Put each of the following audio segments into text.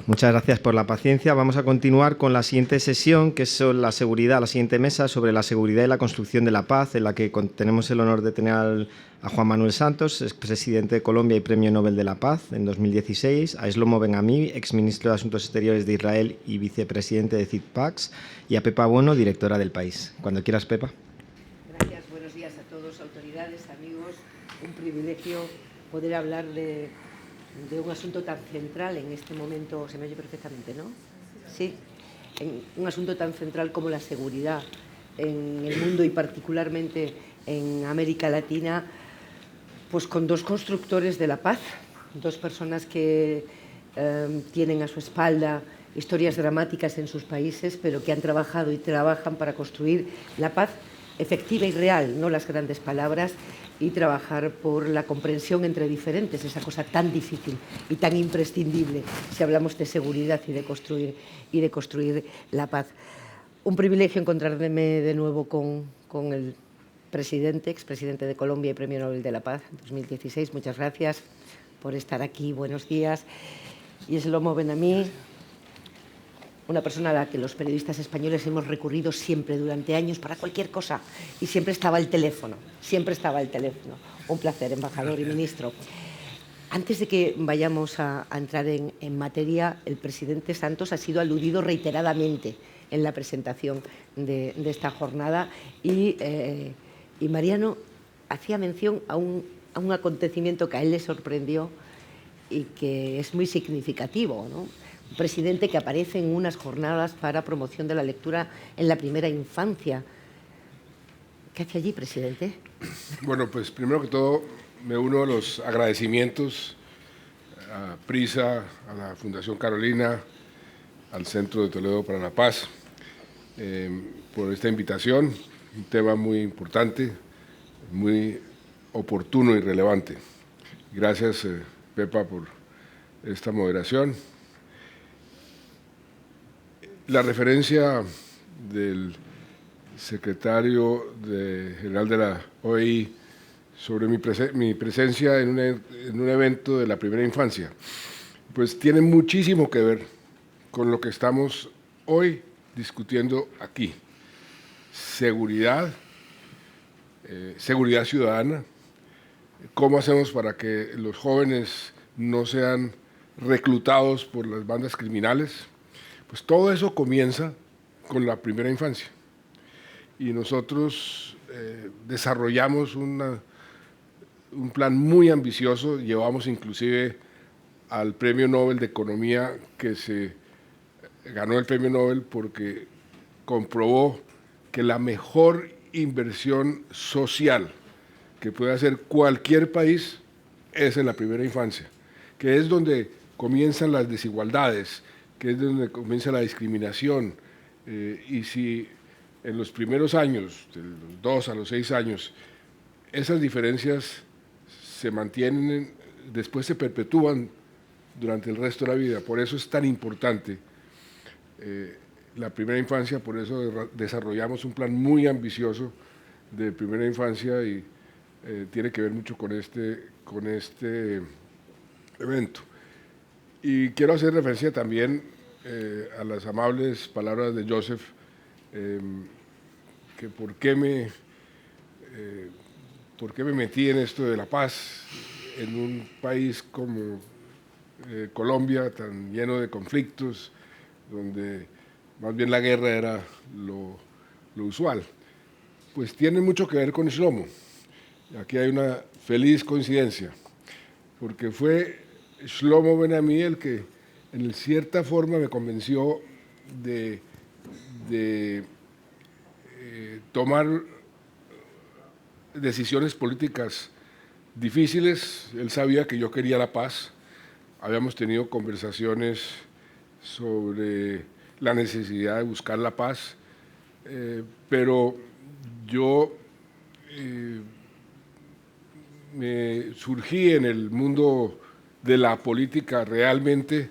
muchas gracias por la paciencia. Vamos a continuar con la siguiente sesión, que es la seguridad, la siguiente mesa sobre la seguridad y la construcción de la paz, en la que tenemos el honor de tener a Juan Manuel Santos, expresidente de Colombia y Premio Nobel de la Paz en 2016, a Shlomo Ben-Ami, exministro de Asuntos Exteriores de Israel y vicepresidente de CIPAX, y a Pepa Bono, directora del País. Cuando quieras, Pepa. Gracias, buenos días a todos, autoridades, amigos. Un privilegio poder hablar de un asunto tan central en este momento. Se me oye perfectamente, ¿no? Sí. Un asunto tan central como la seguridad en el mundo y particularmente en América Latina, pues con dos constructores de la paz, dos personas que tienen a su espalda historias dramáticas en sus países, pero que han trabajado y trabajan para construir la paz efectiva y real, no las grandes palabras, y trabajar por la comprensión entre diferentes, esa cosa tan difícil y tan imprescindible si hablamos de seguridad y de construir la paz. Un privilegio encontrarme de nuevo con el presidente, expresidente de Colombia y Premio Nobel de la Paz 2016. Muchas gracias por estar aquí. Buenos días. Y Shlomo Ben-Ami, una persona a la que los periodistas españoles hemos recurrido siempre durante años para cualquier cosa, y siempre estaba el teléfono, Un placer, embajador y ministro. Antes de que vayamos a entrar en materia, el presidente Santos ha sido aludido reiteradamente en la presentación de esta jornada y Mariano hacía mención a un acontecimiento que a él le sorprendió y que es muy significativo, ¿no? Un presidente que aparece en unas jornadas para promoción de la lectura en la primera infancia. ¿Qué hace allí, presidente? Bueno, pues primero que todo me uno a los agradecimientos a Prisa, a la Fundación Carolina, al Centro de Toledo para la Paz, por esta invitación, un tema muy importante, muy oportuno y relevante. Gracias, Pepa, por esta moderación. La referencia del secretario general de la OEI sobre mi presencia en un evento de la primera infancia, pues tiene muchísimo que ver con lo que estamos hoy discutiendo aquí. Seguridad, seguridad ciudadana, cómo hacemos para que los jóvenes no sean reclutados por las bandas criminales. Pues todo eso comienza con la primera infancia. Y nosotros desarrollamos un plan muy ambicioso, llevamos inclusive al Premio Nobel de Economía, que se ganó el Premio Nobel porque comprobó que la mejor inversión social que puede hacer cualquier país es en la primera infancia, que es donde comienzan las desigualdades, que es donde comienza la discriminación, y si en los primeros años, de los 2 a los 6 años, esas diferencias se mantienen, después se perpetúan durante el resto de la vida. Por eso es tan importante la primera infancia, por eso desarrollamos un plan muy ambicioso de primera infancia y tiene que ver mucho con este evento. Y quiero hacer referencia también a las amables palabras de Joseph, que por qué me metí en esto de la paz en un país como Colombia, tan lleno de conflictos, donde más bien la guerra era lo usual. Pues tiene mucho que ver con Shlomo. Aquí hay una feliz coincidencia, porque fue Shlomo Ben-Ami el que en cierta forma me convenció de tomar decisiones políticas difíciles. Él sabía que yo quería la paz, habíamos tenido conversaciones sobre la necesidad de buscar la paz, pero yo me surgí en el mundo de la política realmente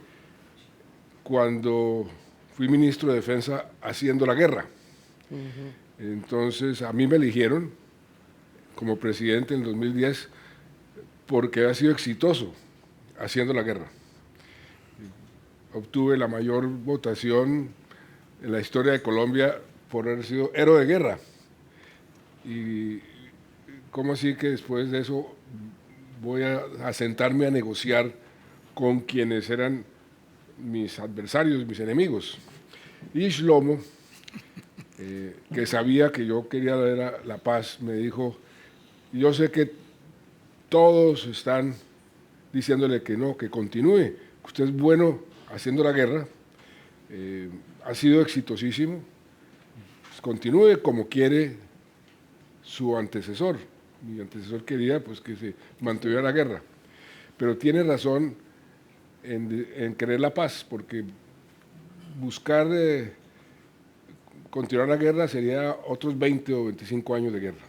cuando fui ministro de Defensa haciendo la guerra. Entonces, a mí me eligieron como presidente en 2010 porque había sido exitoso haciendo la guerra. obtuve la mayor votación en la historia de Colombia por haber sido héroe de guerra. Y ¿cómo así que después de eso voy a sentarme a negociar con quienes eran mis adversarios, mis enemigos? Y Shlomo, que sabía que yo quería la paz, me dijo: yo sé que todos están diciéndole que no, que continúe, usted es bueno haciendo la guerra, ha sido exitosísimo, pues continúe como quiere su antecesor. Mi antecesor quería pues que se mantuviera la guerra, pero tiene razón en querer la paz, porque buscar continuar la guerra sería otros 20 o 25 años de guerra.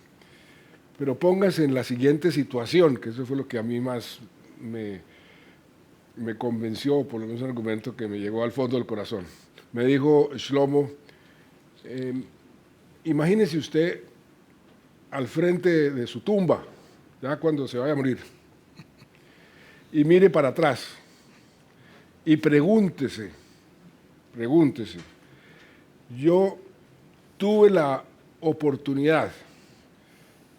Pero póngase en la siguiente situación, que eso fue lo que a mí más me convenció, por lo menos un argumento que me llegó al fondo del corazón. Me dijo Shlomo: imagínese usted al frente de su tumba, ya cuando se vaya a morir, y mire para atrás y pregúntese, yo tuve la oportunidad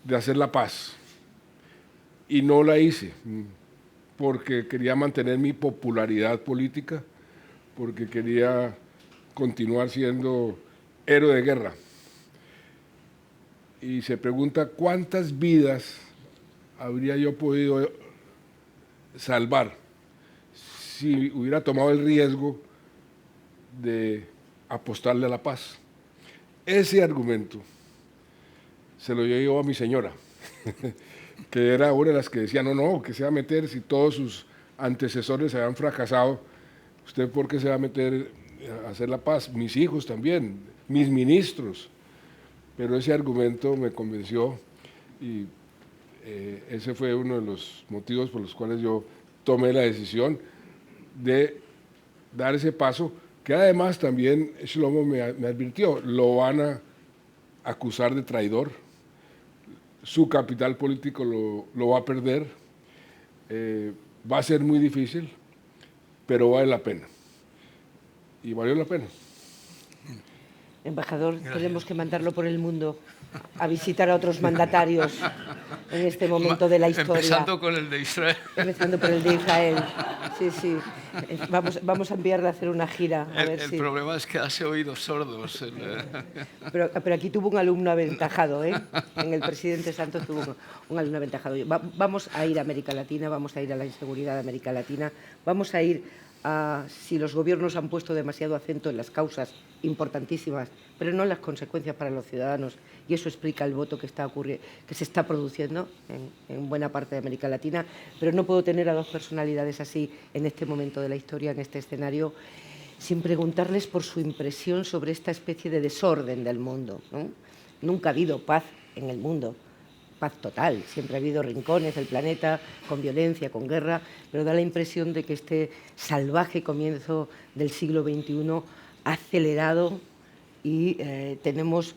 de hacer la paz y no la hice porque quería mantener mi popularidad política, porque quería continuar siendo héroe de guerra. Y se pregunta cuántas vidas habría yo podido salvar si hubiera tomado el riesgo de apostarle a la paz. Ese argumento se lo llevo a mi señora, que era una de las que decía: no, que se va a meter si todos sus antecesores habían fracasado, ¿usted por qué se va a meter a hacer la paz? Mis hijos también, mis ministros. Pero ese argumento me convenció y ese fue uno de los motivos por los cuales yo tomé la decisión de dar ese paso, que además también Shlomo me advirtió: lo van a acusar de traidor, su capital político lo va a perder, va a ser muy difícil, pero vale la pena. Y valió la pena. Embajador, tenemos que mandarlo por el mundo a visitar a otros mandatarios en este momento de la historia. Empezando con el de Israel. Empezando por el de Israel. Sí. Vamos a enviarle a hacer una gira. El problema es que hace oídos sordos. Pero aquí tuvo un alumno aventajado, ¿eh? En el presidente Santos tuvo un alumno aventajado. Vamos a ir a América Latina, vamos a ir a la inseguridad de América Latina, vamos a ir si los gobiernos han puesto demasiado acento en las causas importantísimas, pero no en las consecuencias para los ciudadanos, y eso explica el voto que se está produciendo en buena parte de América Latina. Pero no puedo tener a dos personalidades así en este momento de la historia, en este escenario, sin preguntarles por su impresión sobre esta especie de desorden del mundo, ¿no? Nunca ha habido paz en el mundo, paz total. Siempre ha habido rincones del planeta con violencia, con guerra, pero da la impresión de que este salvaje comienzo del siglo XXI ha acelerado y tenemos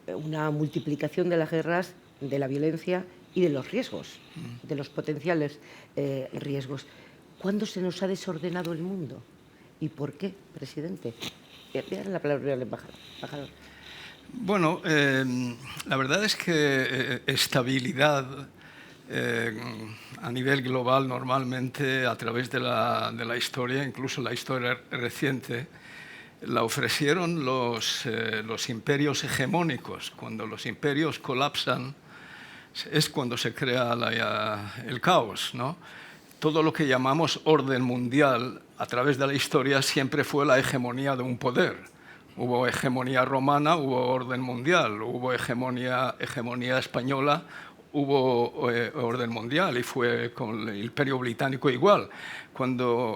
una multiplicación de las guerras, de la violencia y de los riesgos, de los potenciales riesgos. ¿Cuándo se nos ha desordenado el mundo? ¿Y por qué, presidente? Vean la palabra del embajador. Bueno, la verdad es que estabilidad a nivel global normalmente a través de la historia, incluso la historia reciente, la ofrecieron los imperios hegemónicos. Cuando los imperios colapsan es cuando se crea el caos, ¿no? Todo lo que llamamos orden mundial a través de la historia siempre fue la hegemonía de un poder. Hubo hegemonía romana, hubo orden mundial, hubo hegemonía española, hubo orden mundial, y fue con el Imperio Británico igual.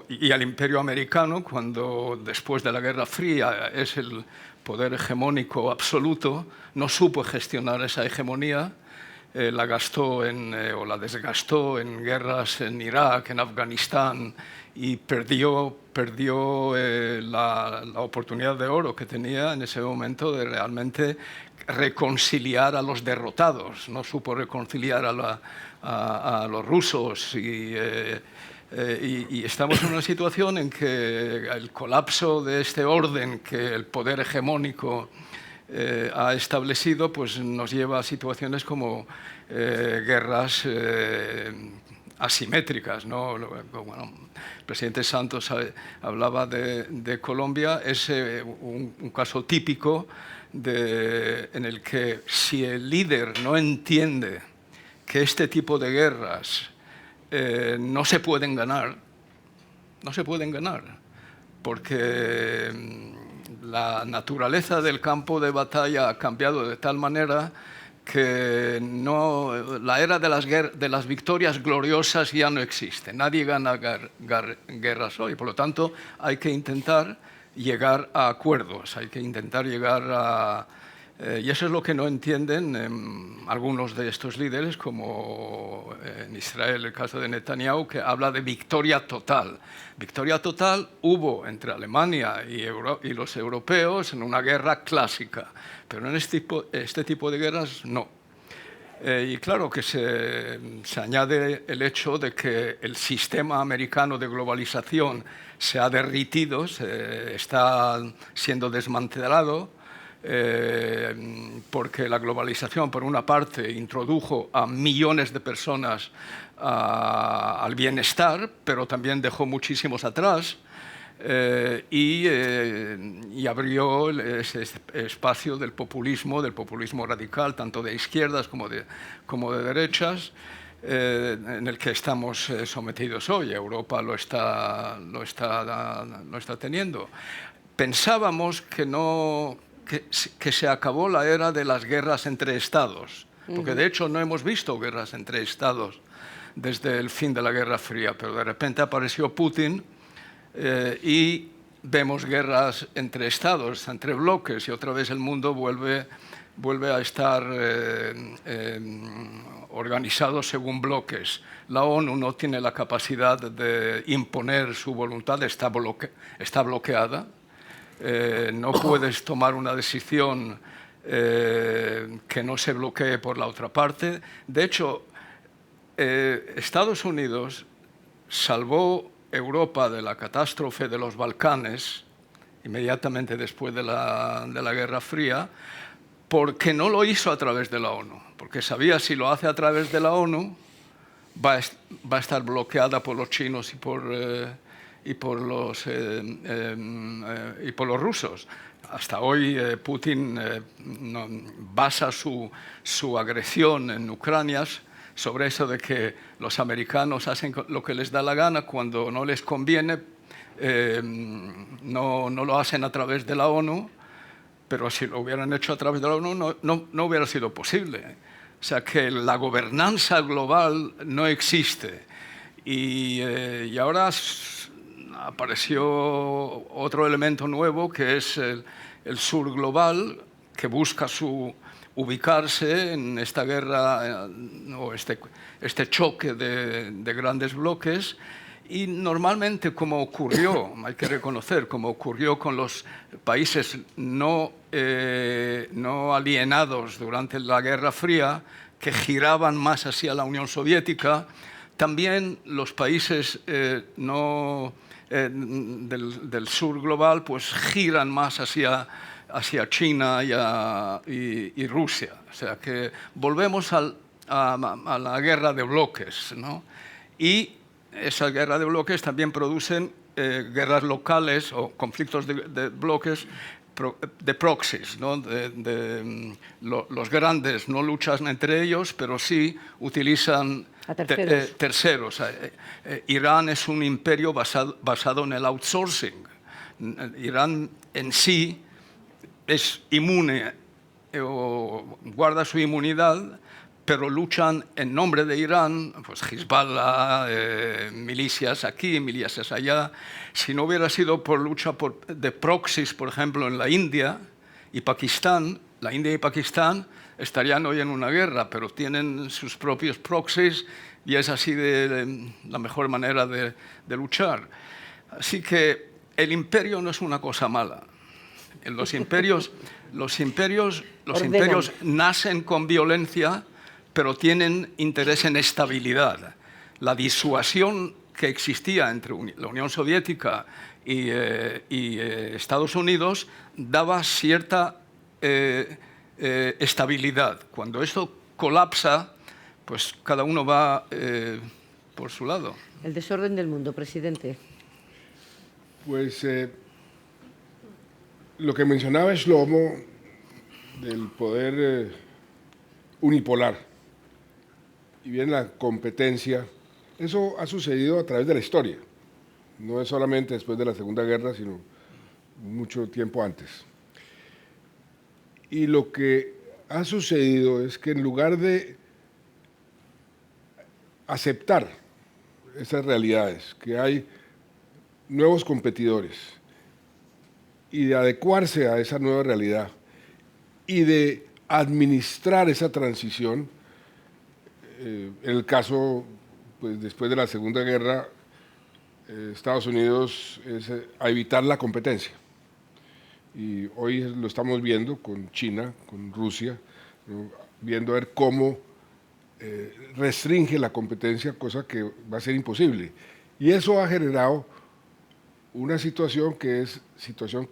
Y el Imperio Americano, cuando después de la Guerra Fría es el poder hegemónico absoluto, no supo gestionar esa hegemonía, la gastó o la desgastó en guerras en Irak, en Afganistán, y perdió la oportunidad de oro que tenía en ese momento de realmente reconciliar a los derrotados. No supo reconciliar a los rusos y Y estamos en una situación en que el colapso de este orden que el poder hegemónico ha establecido, pues nos lleva a situaciones como guerras asimétricas, ¿no? Bueno, el presidente Santos hablaba de Colombia, es un caso típico en el que si el líder no entiende que este tipo de guerras no se pueden ganar, porque la naturaleza del campo de batalla ha cambiado de tal manera que la era de las victorias gloriosas ya no existe. Nadie gana guerras hoy, por lo tanto hay que intentar llegar a acuerdos, hay que intentar llegar a... y eso es lo que no entienden algunos de estos líderes, como en Israel el caso de Netanyahu, que habla de victoria total. Victoria total hubo entre Alemania y los europeos en una guerra clásica, pero en este tipo de guerras no. Y claro que se añade el hecho de que el sistema americano de globalización se ha derretido, está siendo desmantelado, porque la globalización, por una parte, introdujo a millones de personas al bienestar, pero también dejó muchísimos atrás, y abrió ese espacio del populismo radical, tanto de izquierdas como de derechas, en el que estamos sometidos hoy. Europa lo está teniendo. Pensábamos que se acabó la era de las guerras entre estados, porque de hecho no hemos visto guerras entre estados desde el fin de la Guerra Fría, pero de repente apareció Putin y vemos guerras entre estados, entre bloques, y otra vez el mundo vuelve a estar organizado según bloques. La ONU no tiene la capacidad de imponer su voluntad, está bloqueada. No puedes tomar una decisión que no se bloquee por la otra parte. De hecho, Estados Unidos salvó Europa de la catástrofe de los Balcanes inmediatamente después de la Guerra Fría, porque no lo hizo a través de la ONU, porque sabía si lo hace a través de la ONU va a estar bloqueada por los chinos y por los rusos. Hasta hoy Putin basa su agresión en Ucrania sobre eso de que los americanos hacen lo que les da la gana, cuando no les conviene, no lo hacen a través de la ONU, pero si lo hubieran hecho a través de la ONU no hubiera sido posible. O sea que la gobernanza global no existe. Y ahora apareció otro elemento nuevo, que es el sur global, que busca ubicarse en esta guerra o este choque de grandes bloques. Y normalmente, como ocurrió, hay que reconocer, como ocurrió con los países no alienados durante la Guerra Fría, que giraban más hacia la Unión Soviética, también los países del sur global pues giran más hacia China y Rusia. O sea que volvemos a la guerra de bloques, ¿no? Y esas guerras de bloques también producen guerras locales o conflictos de bloques, de proxies, ¿no? Los grandes no luchan entre ellos, pero sí utilizan a terceros. Irán es un imperio basado en el outsourcing. Irán en sí es inmune o guarda su inmunidad, pero luchan en nombre de Irán, pues Hezbollah, milicias aquí, milicias allá. Si no hubiera sido por lucha de proxies, por ejemplo, en la India y Pakistán, la India y Pakistán estarían hoy en una guerra, pero tienen sus propios proxies y es así la mejor manera de luchar. Así que el imperio no es una cosa mala. Los imperios nacen con violencia, pero tienen interés en estabilidad. La disuasión que existía entre la Unión Soviética y Estados Unidos daba cierta estabilidad. Cuando esto colapsa, pues cada uno va por su lado. El desorden del mundo, presidente. Pues lo que mencionaba Shlomo del poder unipolar y bien la competencia, eso ha sucedido a través de la historia. No es solamente después de la Segunda Guerra, sino mucho tiempo antes. Y lo que ha sucedido es que en lugar de aceptar esas realidades, que hay nuevos competidores, y de adecuarse a esa nueva realidad, y de administrar esa transición, en el caso, pues después de la Segunda Guerra, Estados Unidos es a evitar la competencia. Y hoy lo estamos viendo con China, con Rusia, ¿no? Viendo a ver cómo restringe la competencia, cosa que va a ser imposible. Y eso ha generado una situación que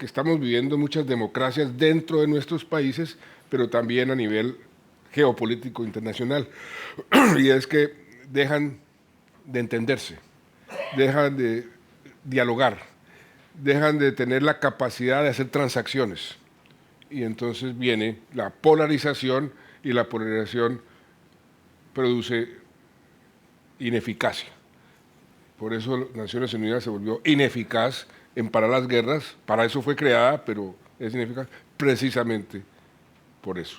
estamos viviendo muchas democracias dentro de nuestros países, pero también a nivel geopolítico internacional. Y es que dejan de entenderse, dejan de dialogar, dejan de tener la capacidad de hacer transacciones. Y entonces viene la polarización, y la polarización produce ineficacia. Por eso Naciones Unidas se volvió ineficaz en parar las guerras. Para eso fue creada, pero es ineficaz precisamente por eso.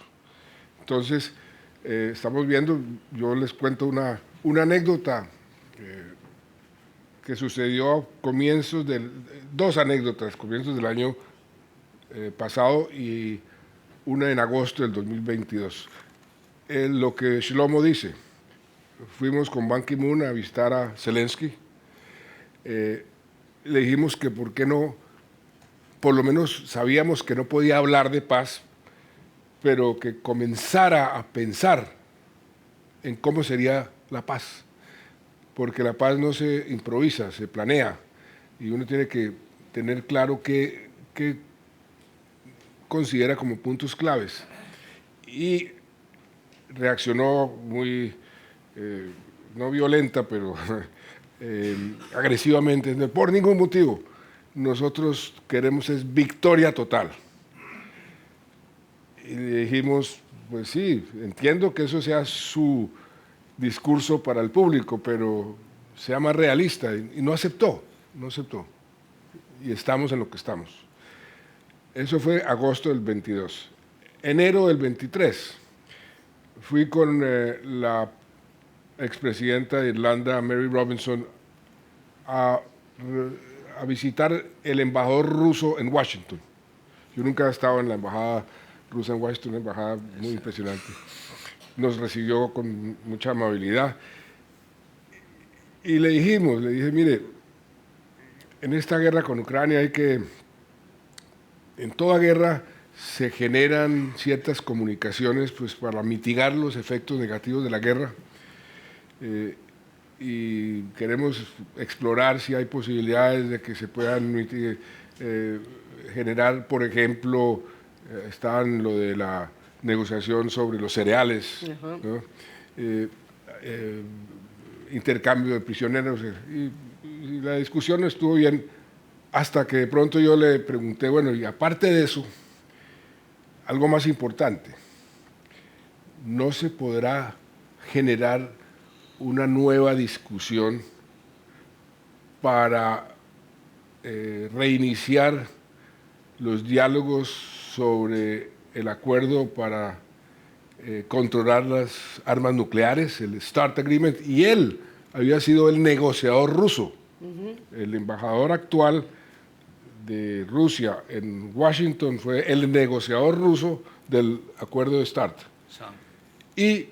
Entonces, estamos viendo, yo les cuento una anécdota que sucedió a comienzos dos anécdotas, comienzos del año pasado y una en agosto del 2022. Lo que Shlomo dice, fuimos con Ban Ki-moon a visitar a Zelensky, le dijimos que por qué no, por lo menos sabíamos que no podía hablar de paz, pero que comenzara a pensar en cómo sería la paz, porque la paz no se improvisa, se planea, y uno tiene que tener claro qué considera como puntos claves. Y reaccionó muy, no violenta, pero agresivamente, por ningún motivo. Nosotros queremos es victoria total. Y le dijimos, pues sí, entiendo que eso sea su discurso para el público, pero sea más realista. Y no aceptó. Y estamos en lo que estamos. Eso fue agosto del 22. Enero del 23, fui con la expresidenta de Irlanda, Mary Robinson, a visitar el embajador ruso en Washington. Yo nunca he estado en la embajada rusa en Washington, una embajada muy impresionante. Nos recibió con mucha amabilidad. Y le dije, mire, en esta guerra con Ucrania en toda guerra se generan ciertas comunicaciones pues, para mitigar los efectos negativos de la guerra. Y queremos explorar si hay posibilidades de que se puedan generar, por ejemplo, estaban lo de la negociación sobre los cereales, ¿no? Intercambio de prisioneros, y la discusión estuvo bien, hasta que de pronto yo le pregunté, bueno, y aparte de eso, algo más importante, ¿no se podrá generar una nueva discusión para reiniciar los diálogos sobre el acuerdo para controlar las armas nucleares, el START Agreement? Y él había sido el negociador ruso, el embajador actual de Rusia en Washington fue el negociador ruso del acuerdo de START. Y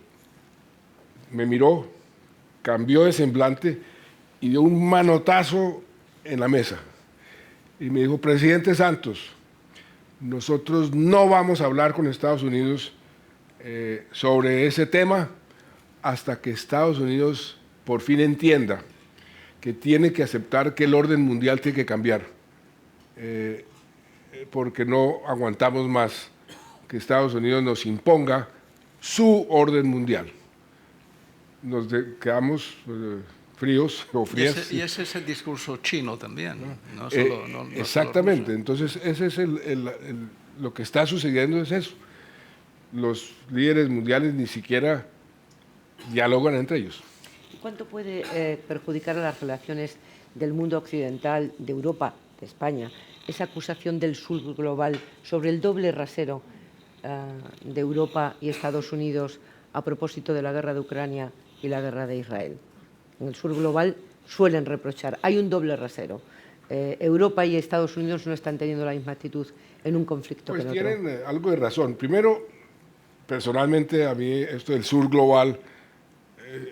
me miró, cambió de semblante y dio un manotazo en la mesa. Y me dijo, presidente Santos, nosotros no vamos a hablar con Estados Unidos sobre ese tema hasta que Estados Unidos por fin entienda que tiene que aceptar que el orden mundial tiene que cambiar, porque no aguantamos más que Estados Unidos nos imponga su orden mundial. Nos quedamos fríos o frías. Y ese es el discurso chino también, ¿no? No solo, exactamente, solo entonces ese es lo que está sucediendo es eso. Los líderes mundiales ni siquiera dialogan entre ellos. ¿Cuánto puede perjudicar a las relaciones del mundo occidental, de Europa, de España, esa acusación del sur global sobre el doble rasero de Europa y Estados Unidos a propósito de la guerra de Ucrania y la guerra de Israel? En el sur global suelen reprochar, hay un doble rasero. Europa y Estados Unidos no están teniendo la misma actitud en un conflicto pues que en otro. Tienen algo de razón. Primero, personalmente a mí esto del sur global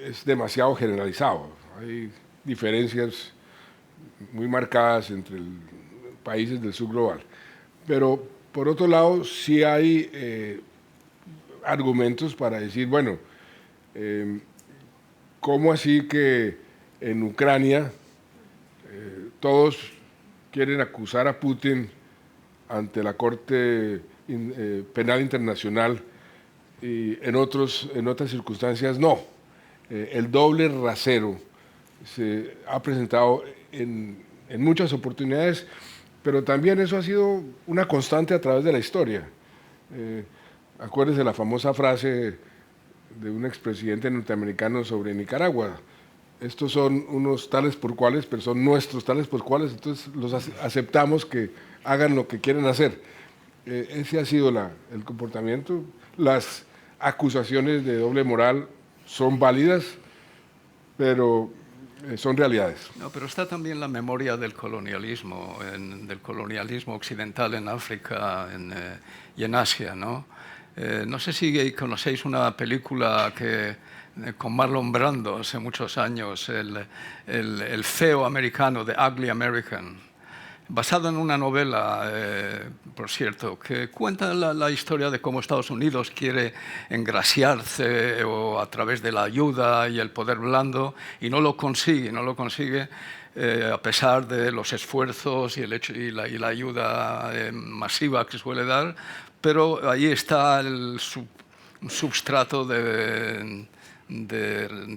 es demasiado generalizado. Hay diferencias muy marcadas entre países del sur global. Pero por otro lado, sí hay argumentos para decir, bueno, ¿cómo así que en Ucrania todos quieren acusar a Putin ante la Corte Penal Internacional y en otras circunstancias no? El doble rasero se ha presentado en muchas oportunidades, pero también eso ha sido una constante a través de la historia. Acuérdese la famosa frase de un expresidente norteamericano sobre Nicaragua: estos son unos tales por cuales, pero son nuestros tales por cuales, entonces los aceptamos que hagan lo que quieren hacer. Ese ha sido el comportamiento. Las acusaciones de doble moral son válidas, pero son realidades. No, pero está también la memoria del colonialismo occidental en África y en Asia, ¿no? No sé si conocéis una película con Marlon Brando hace muchos años, el feo americano, The Ugly American, basado en una novela, por cierto, que cuenta la historia de cómo Estados Unidos quiere engrasiarse o a través de la ayuda y el poder blando, y no lo consigue, a pesar de los esfuerzos y la ayuda masiva que suele dar, pero ahí está un substrato de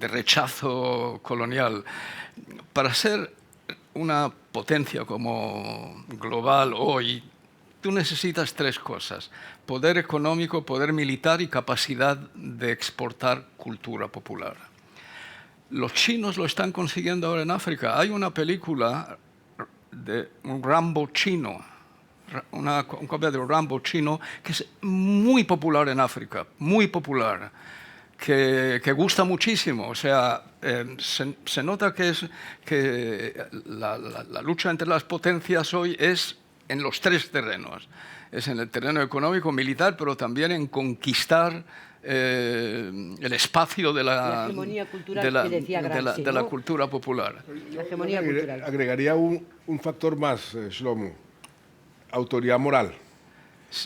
rechazo colonial. Para ser una potencia como global hoy, tú necesitas tres cosas: poder económico, poder militar y capacidad de exportar cultura popular. Los chinos lo están consiguiendo ahora en África. Hay una película de un Rambo chino, una copia de un Rambo chino que es muy popular en África, muy popular, que gusta muchísimo. O sea, se nota que la lucha entre las potencias hoy es en los tres terrenos. Es en el terreno económico, militar, pero también en conquistar el espacio de la hegemonía cultural que decía Gramsci, de la ¿no? cultura popular. La hegemonía cultural. Agregaría un factor más, Shlomo: autoridad moral.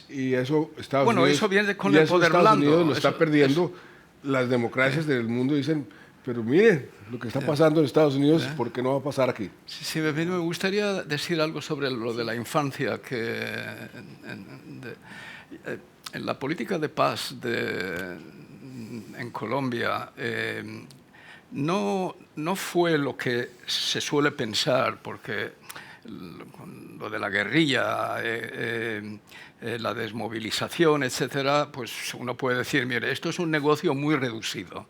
Y eso Estados Unidos, eso viene con el poder Estados blando. Unidos lo está perdiendo. Las democracias del mundo dicen, pero miren lo que está pasando en Estados Unidos, ¿por qué no va a pasar aquí? Sí, me gustaría decir algo sobre lo de la infancia, que en la política de paz en Colombia no fue lo que se suele pensar, porque lo de la guerrilla, la desmovilización, etcétera, pues uno puede decir, mire, esto es un negocio muy reducido.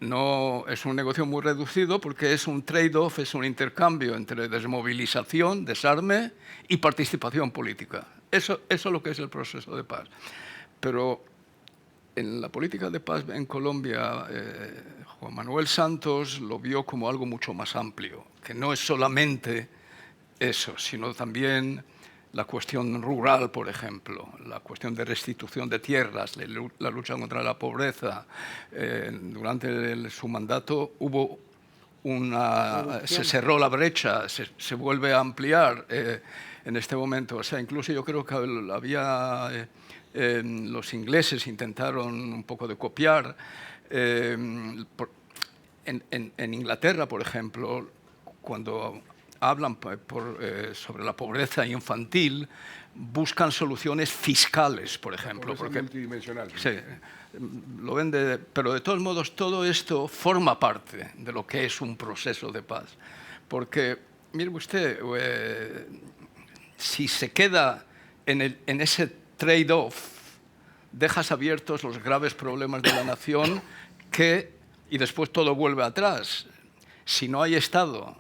No es un negocio muy reducido porque es un trade-off, es un intercambio entre desmovilización, desarme y participación política. Eso es lo que es el proceso de paz. Pero en la política de paz en Colombia, Juan Manuel Santos lo vio como algo mucho más amplio, que no es solamente eso, sino también la cuestión rural, por ejemplo, la cuestión de restitución de tierras, la lucha contra la pobreza. Durante su mandato se cerró la brecha, se vuelve a ampliar en este momento. O sea, incluso yo creo que los ingleses intentaron un poco de copiar. En Inglaterra, por ejemplo, cuando hablan sobre la pobreza infantil, buscan soluciones fiscales, por ejemplo. Porque multidimensional. Sí, lo ven pero de todos modos todo esto forma parte de lo que es un proceso de paz. Porque, mire usted, si se queda en ese trade-off, dejas abiertos los graves problemas de la nación y después todo vuelve atrás. Si no hay Estado,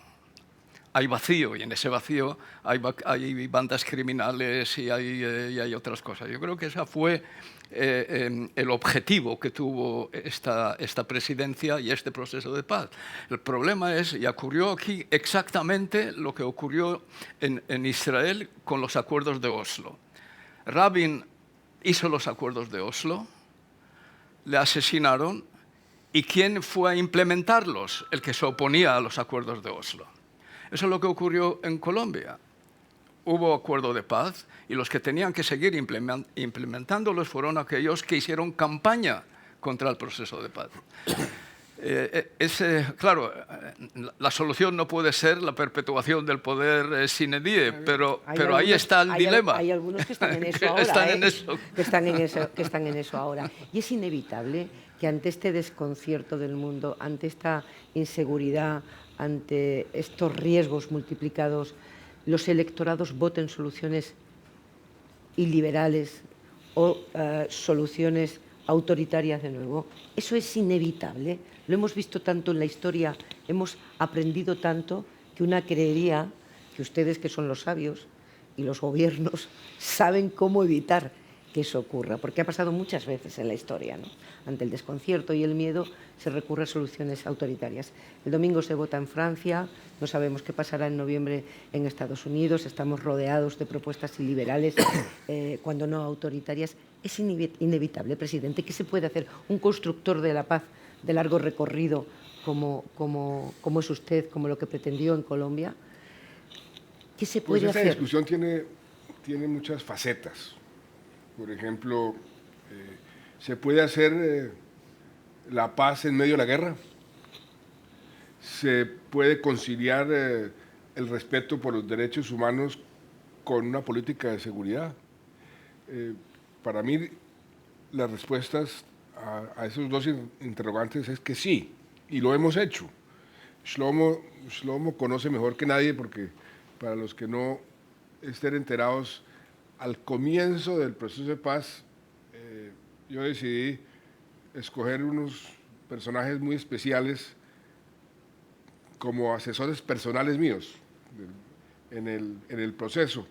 hay vacío, y en ese vacío hay bandas criminales y hay otras cosas. Yo creo que ese fue el objetivo que tuvo esta presidencia y este proceso de paz. El problema es, y ocurrió aquí exactamente lo que ocurrió en Israel con los acuerdos de Oslo. Rabin hizo los acuerdos de Oslo, le asesinaron, ¿y quién fue a implementarlos? El que se oponía a los acuerdos de Oslo. Eso es lo que ocurrió en Colombia. Hubo acuerdo de paz y los que tenían que seguir implementándolos fueron aquellos que hicieron campaña contra el proceso de paz. Claro, la solución no puede ser la perpetuación del poder sine die, pero ahí está el dilema. Hay algunos que están en eso ahora. Que están en eso ahora. Y es inevitable que ante este desconcierto del mundo, ante esta inseguridad, ante estos riesgos multiplicados, los electorados voten soluciones iliberales o soluciones autoritarias de nuevo. Eso es inevitable. Lo hemos visto tanto en la historia, hemos aprendido tanto que una creería que ustedes, que son los sabios, y los gobiernos saben cómo evitar que eso ocurra, porque ha pasado muchas veces en la historia, ¿no? Ante el desconcierto y el miedo se recurre a soluciones autoritarias. El domingo se vota en Francia, no sabemos qué pasará en noviembre en Estados Unidos, estamos rodeados de propuestas iliberales, cuando no autoritarias. Es inevitable, presidente. ¿Qué se puede hacer? Un constructor de la paz de largo recorrido como es usted, como lo que pretendió en Colombia, ¿qué se puede hacer? Esta discusión tiene muchas facetas. Por ejemplo, ¿se puede hacer la paz en medio de la guerra? ¿Se puede conciliar el respeto por los derechos humanos con una política de seguridad? Para mí, las respuestas a esos dos interrogantes es que sí, y lo hemos hecho. Shlomo conoce mejor que nadie, porque para los que no estén enterados, al comienzo del proceso de paz, yo decidí escoger unos personajes muy especiales como asesores personales míos en el proceso,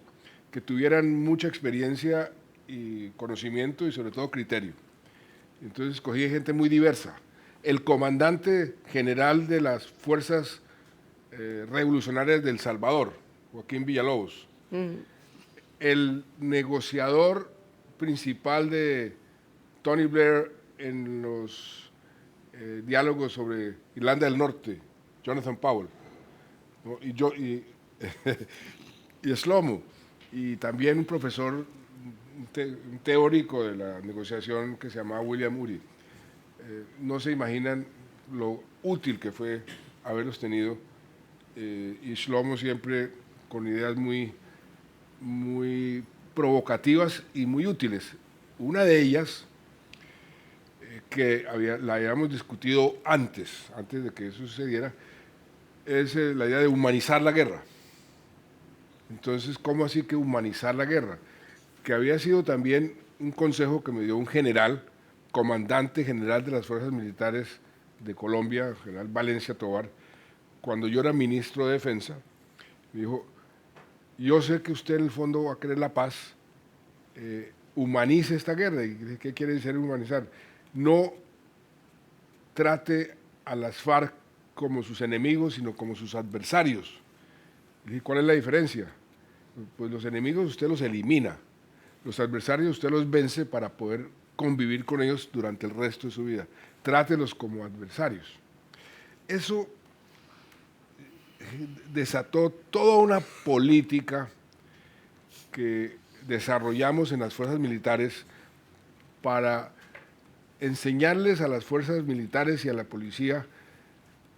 que tuvieran mucha experiencia y conocimiento y sobre todo criterio. Entonces escogí gente muy diversa. El comandante general de las fuerzas revolucionarias de El Salvador, Joaquín Villalobos. El negociador principal de Tony Blair en los diálogos sobre Irlanda del Norte, Jonathan Powell, ¿no? y Shlomo, y también un profesor, un teórico de la negociación que se llamaba William Ury. No se imaginan lo útil que fue haberlos tenido, y Shlomo siempre con ideas muy provocativas y muy útiles. Una de ellas, que la habíamos discutido antes de que eso sucediera, es la idea de humanizar la guerra. Entonces, ¿cómo así que humanizar la guerra? Que había sido también un consejo que me dio un general, comandante general de las fuerzas militares de Colombia, general Valencia Tovar, cuando yo era ministro de Defensa. Me dijo: yo sé que usted en el fondo va a querer la paz, humanice esta guerra. ¿Y qué quiere decir humanizar? No trate a las FARC como sus enemigos, sino como sus adversarios. ¿Y cuál es la diferencia? Pues los enemigos usted los elimina, los adversarios usted los vence para poder convivir con ellos durante el resto de su vida. Trátelos como adversarios. Eso desató toda una política que desarrollamos en las fuerzas militares para enseñarles a las fuerzas militares y a la policía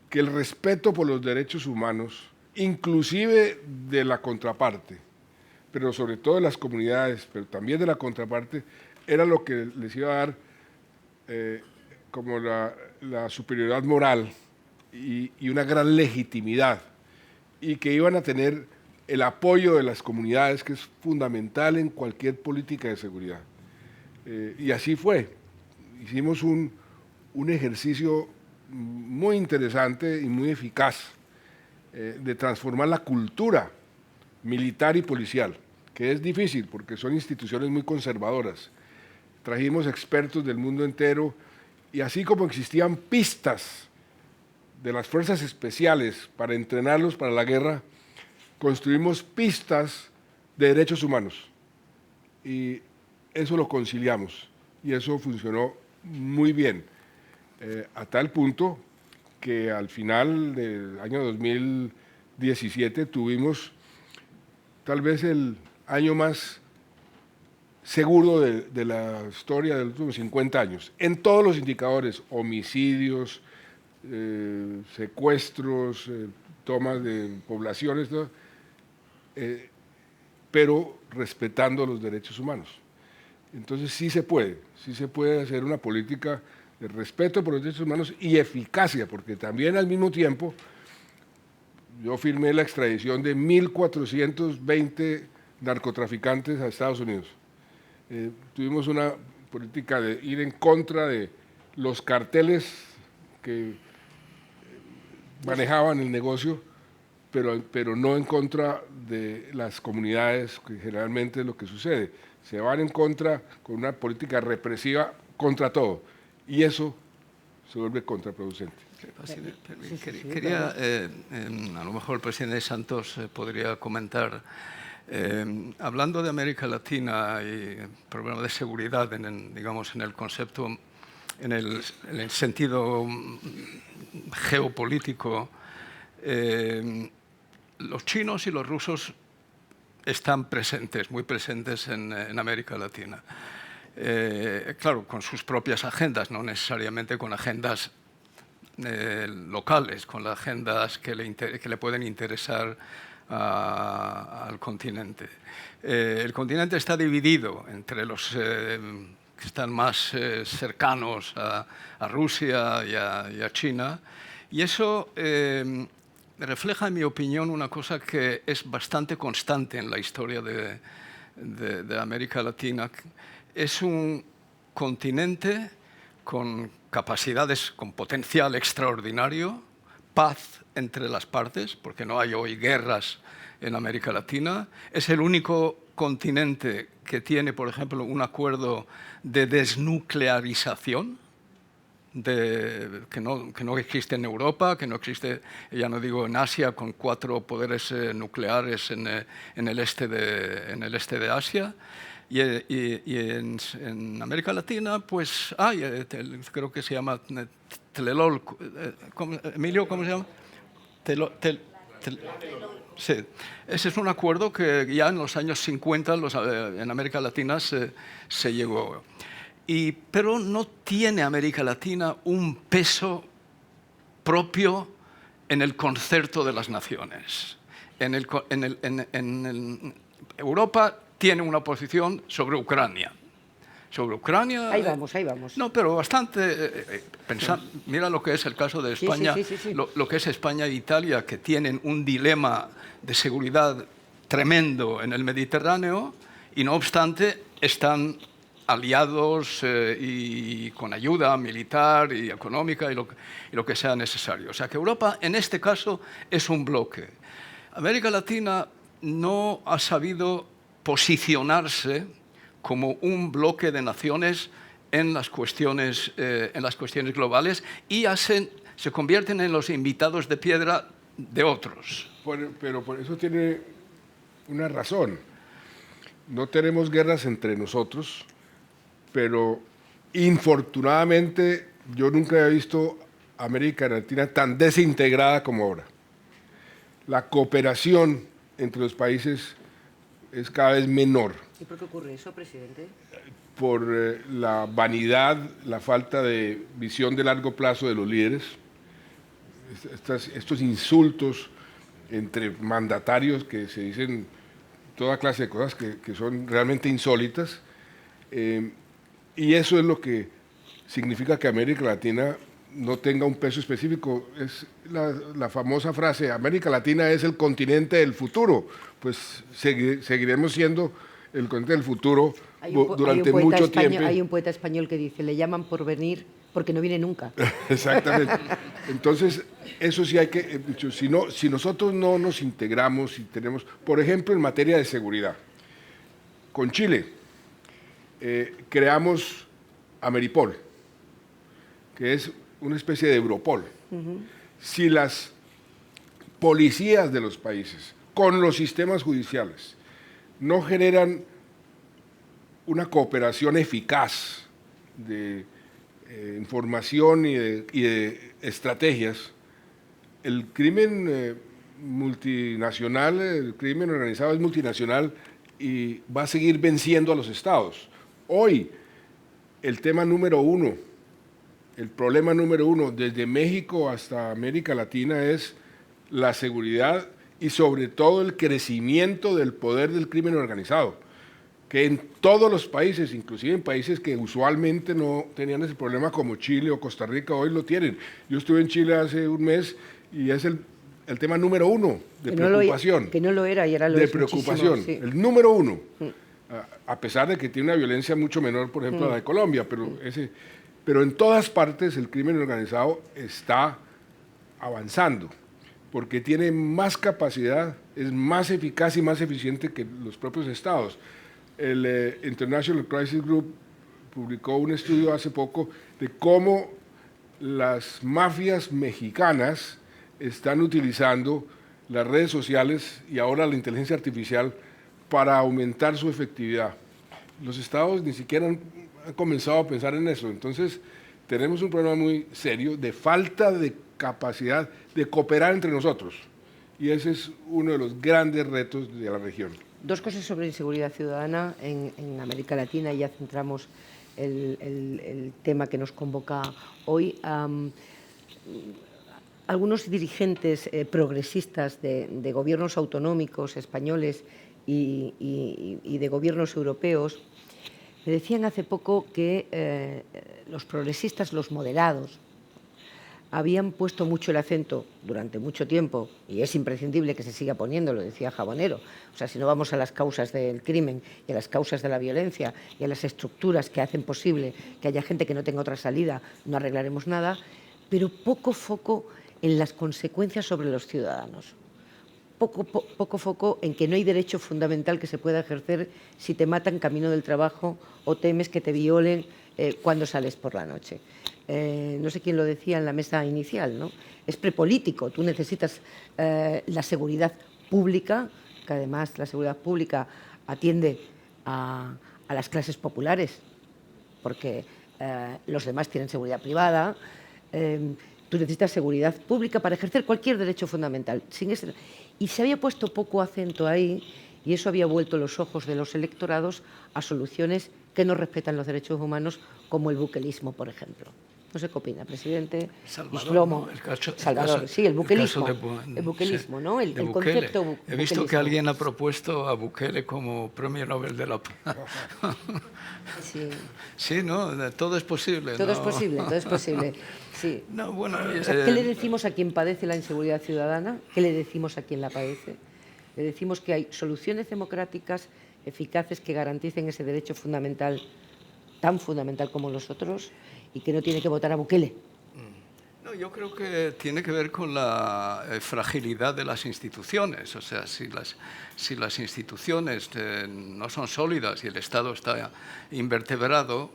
que el respeto por los derechos humanos inclusive de la contraparte, pero sobre todo de las comunidades, pero también de la contraparte, era lo que les iba a dar como la superioridad moral y una gran legitimidad, y que iban a tener el apoyo de las comunidades, que es fundamental en cualquier política de seguridad. Y así fue. Hicimos un ejercicio muy interesante y muy eficaz de transformar la cultura militar y policial, que es difícil porque son instituciones muy conservadoras. Trajimos expertos del mundo entero y así como existían pistas de las fuerzas especiales para entrenarlos para la guerra, construimos pistas de derechos humanos y eso lo conciliamos y eso funcionó muy bien, a tal punto que al final del año 2017 tuvimos tal vez el año más seguro de la historia de los últimos 50 años, en todos los indicadores, homicidios, secuestros, tomas de poblaciones, ¿no? Pero respetando los derechos humanos. Entonces sí se puede hacer una política de respeto por los derechos humanos y eficacia, porque también al mismo tiempo yo firmé la extradición de 1.420 narcotraficantes a Estados Unidos. Tuvimos una política de ir en contra de los carteles que manejaban el negocio, pero no en contra de las comunidades, que generalmente es lo que sucede. Se van en contra con una política represiva contra todo, y eso se vuelve contraproducente. Quería, a lo mejor el presidente Santos podría comentar, hablando de América Latina y el problema de seguridad, digamos, en el concepto, en el sentido geopolítico, los chinos y los rusos están presentes, muy presentes en América Latina. Claro, con sus propias agendas, no necesariamente con agendas locales, con las agendas que le pueden interesar al continente. El continente está dividido entre los que están más cercanos a Rusia y a China, y eso refleja, en mi opinión, una cosa que es bastante constante en la historia de América Latina. Es un continente con capacidades, con potencial extraordinario, paz entre las partes, porque no hay hoy guerras en América Latina. Es el único continente que tiene, por ejemplo, un acuerdo de desnuclearización, que no existe en Europa, que no existe, ya no digo en Asia, con 4 poderes nucleares en el este de Asia. Y en América Latina, pues hay, creo que se llama Tlelol, Emilio, ¿cómo se llama? Sí. Ese es un acuerdo que ya en los años 50 en América Latina se llegó. Pero no tiene América Latina un peso propio en el concierto de las naciones. Europa tiene una posición sobre Ucrania. Sobre Ucrania... Ahí vamos. No, pero bastante... mira lo que es el caso de España, sí. Lo que es España e Italia, que tienen un dilema de seguridad tremendo en el Mediterráneo y, no obstante, están aliados y con ayuda militar y económica y lo que sea necesario. O sea que Europa, en este caso, es un bloque. América Latina no ha sabido posicionarse como un bloque de naciones en las cuestiones globales y se convierten en los invitados de piedra de otros. Pero por eso tiene una razón. No tenemos guerras entre nosotros, pero infortunadamente yo nunca he visto América Latina tan desintegrada como ahora. La cooperación entre los países es cada vez menor. ¿Y por qué ocurre eso, presidente? Por la vanidad, la falta de visión de largo plazo de los líderes, estos insultos entre mandatarios que se dicen toda clase de cosas que son realmente insólitas, y eso es lo que significa que América Latina no tenga un peso específico. Es la famosa frase, América Latina es el continente del futuro. Pues seguiremos siendo el continente del futuro durante mucho tiempo. Hay un poeta español que dice, le llaman por venir porque no viene nunca. Exactamente. Entonces, eso sí hay que, si nosotros no nos integramos, si tenemos, por ejemplo, en materia de seguridad, con Chile creamos Ameripol, que es una especie de Europol. Si las policías de los países, con los sistemas judiciales, no generan una cooperación eficaz de información y de estrategias, el crimen multinacional, el crimen organizado es multinacional y va a seguir venciendo a los estados. Hoy, el tema número uno, el problema número uno, desde México hasta América Latina, es la seguridad y sobre todo el crecimiento del poder del crimen organizado, que en todos los países, inclusive en países que usualmente no tenían ese problema como Chile o Costa Rica, hoy lo tienen. Yo estuve en Chile hace un mes y es el tema número uno de preocupación. Que no lo era y ahora lo es. De preocupación, sí. El número uno. A pesar de que tiene una violencia mucho menor, por ejemplo, la de Colombia, pero en todas partes el crimen organizado está avanzando, porque tiene más capacidad, es más eficaz y más eficiente que los propios estados. El International Crisis Group publicó un estudio hace poco de cómo las mafias mexicanas están utilizando las redes sociales y ahora la inteligencia artificial para aumentar su efectividad. Los estados ni siquiera han comenzado a pensar en eso. Entonces, tenemos un problema muy serio de falta de capacidad de cooperar entre nosotros. Y ese es uno de los grandes retos de la región. Dos cosas sobre inseguridad ciudadana en América Latina, y ya centramos el tema que nos convoca hoy. Algunos dirigentes progresistas de gobiernos autonómicos españoles y de gobiernos europeos me decían hace poco que los progresistas, los moderados, habían puesto mucho el acento durante mucho tiempo, y es imprescindible que se siga poniendo, lo decía Jabonero, o sea, si no vamos a las causas del crimen y a las causas de la violencia y a las estructuras que hacen posible que haya gente que no tenga otra salida, no arreglaremos nada, pero poco foco en las consecuencias sobre los ciudadanos. Poco foco en que no hay derecho fundamental que se pueda ejercer si te matan camino del trabajo o temes que te violen cuando sales por la noche. No sé quién lo decía en la mesa inicial, ¿no? Es prepolítico, tú necesitas la seguridad pública, que además la seguridad pública atiende a las clases populares, porque los demás tienen seguridad privada. Tú necesitas seguridad pública para ejercer cualquier derecho fundamental. Y se había puesto poco acento ahí, y eso había vuelto los ojos de los electorados a soluciones que no respetan los derechos humanos, como el buquelismo, por ejemplo. No sé qué opina, presidente. Salvador, Salvador, sí, el buquelismo. El buquelismo, ¿no? El concepto buquelismo. He visto que alguien ha propuesto a Bukele como Premio Nobel de la Paz. Sí. Sí, ¿no? Todo es posible. Todo es posible, todo es posible. Sí. No, bueno, o sea, ¿qué le decimos a quien padece la inseguridad ciudadana? ¿Qué le decimos a quien la padece? Le decimos que hay soluciones democráticas eficaces que garanticen ese derecho fundamental, tan fundamental como los otros, y que no tiene que votar a Bukele. No, yo creo que tiene que ver con la fragilidad de las instituciones. O sea, si las instituciones no son sólidas y el Estado está invertebrado,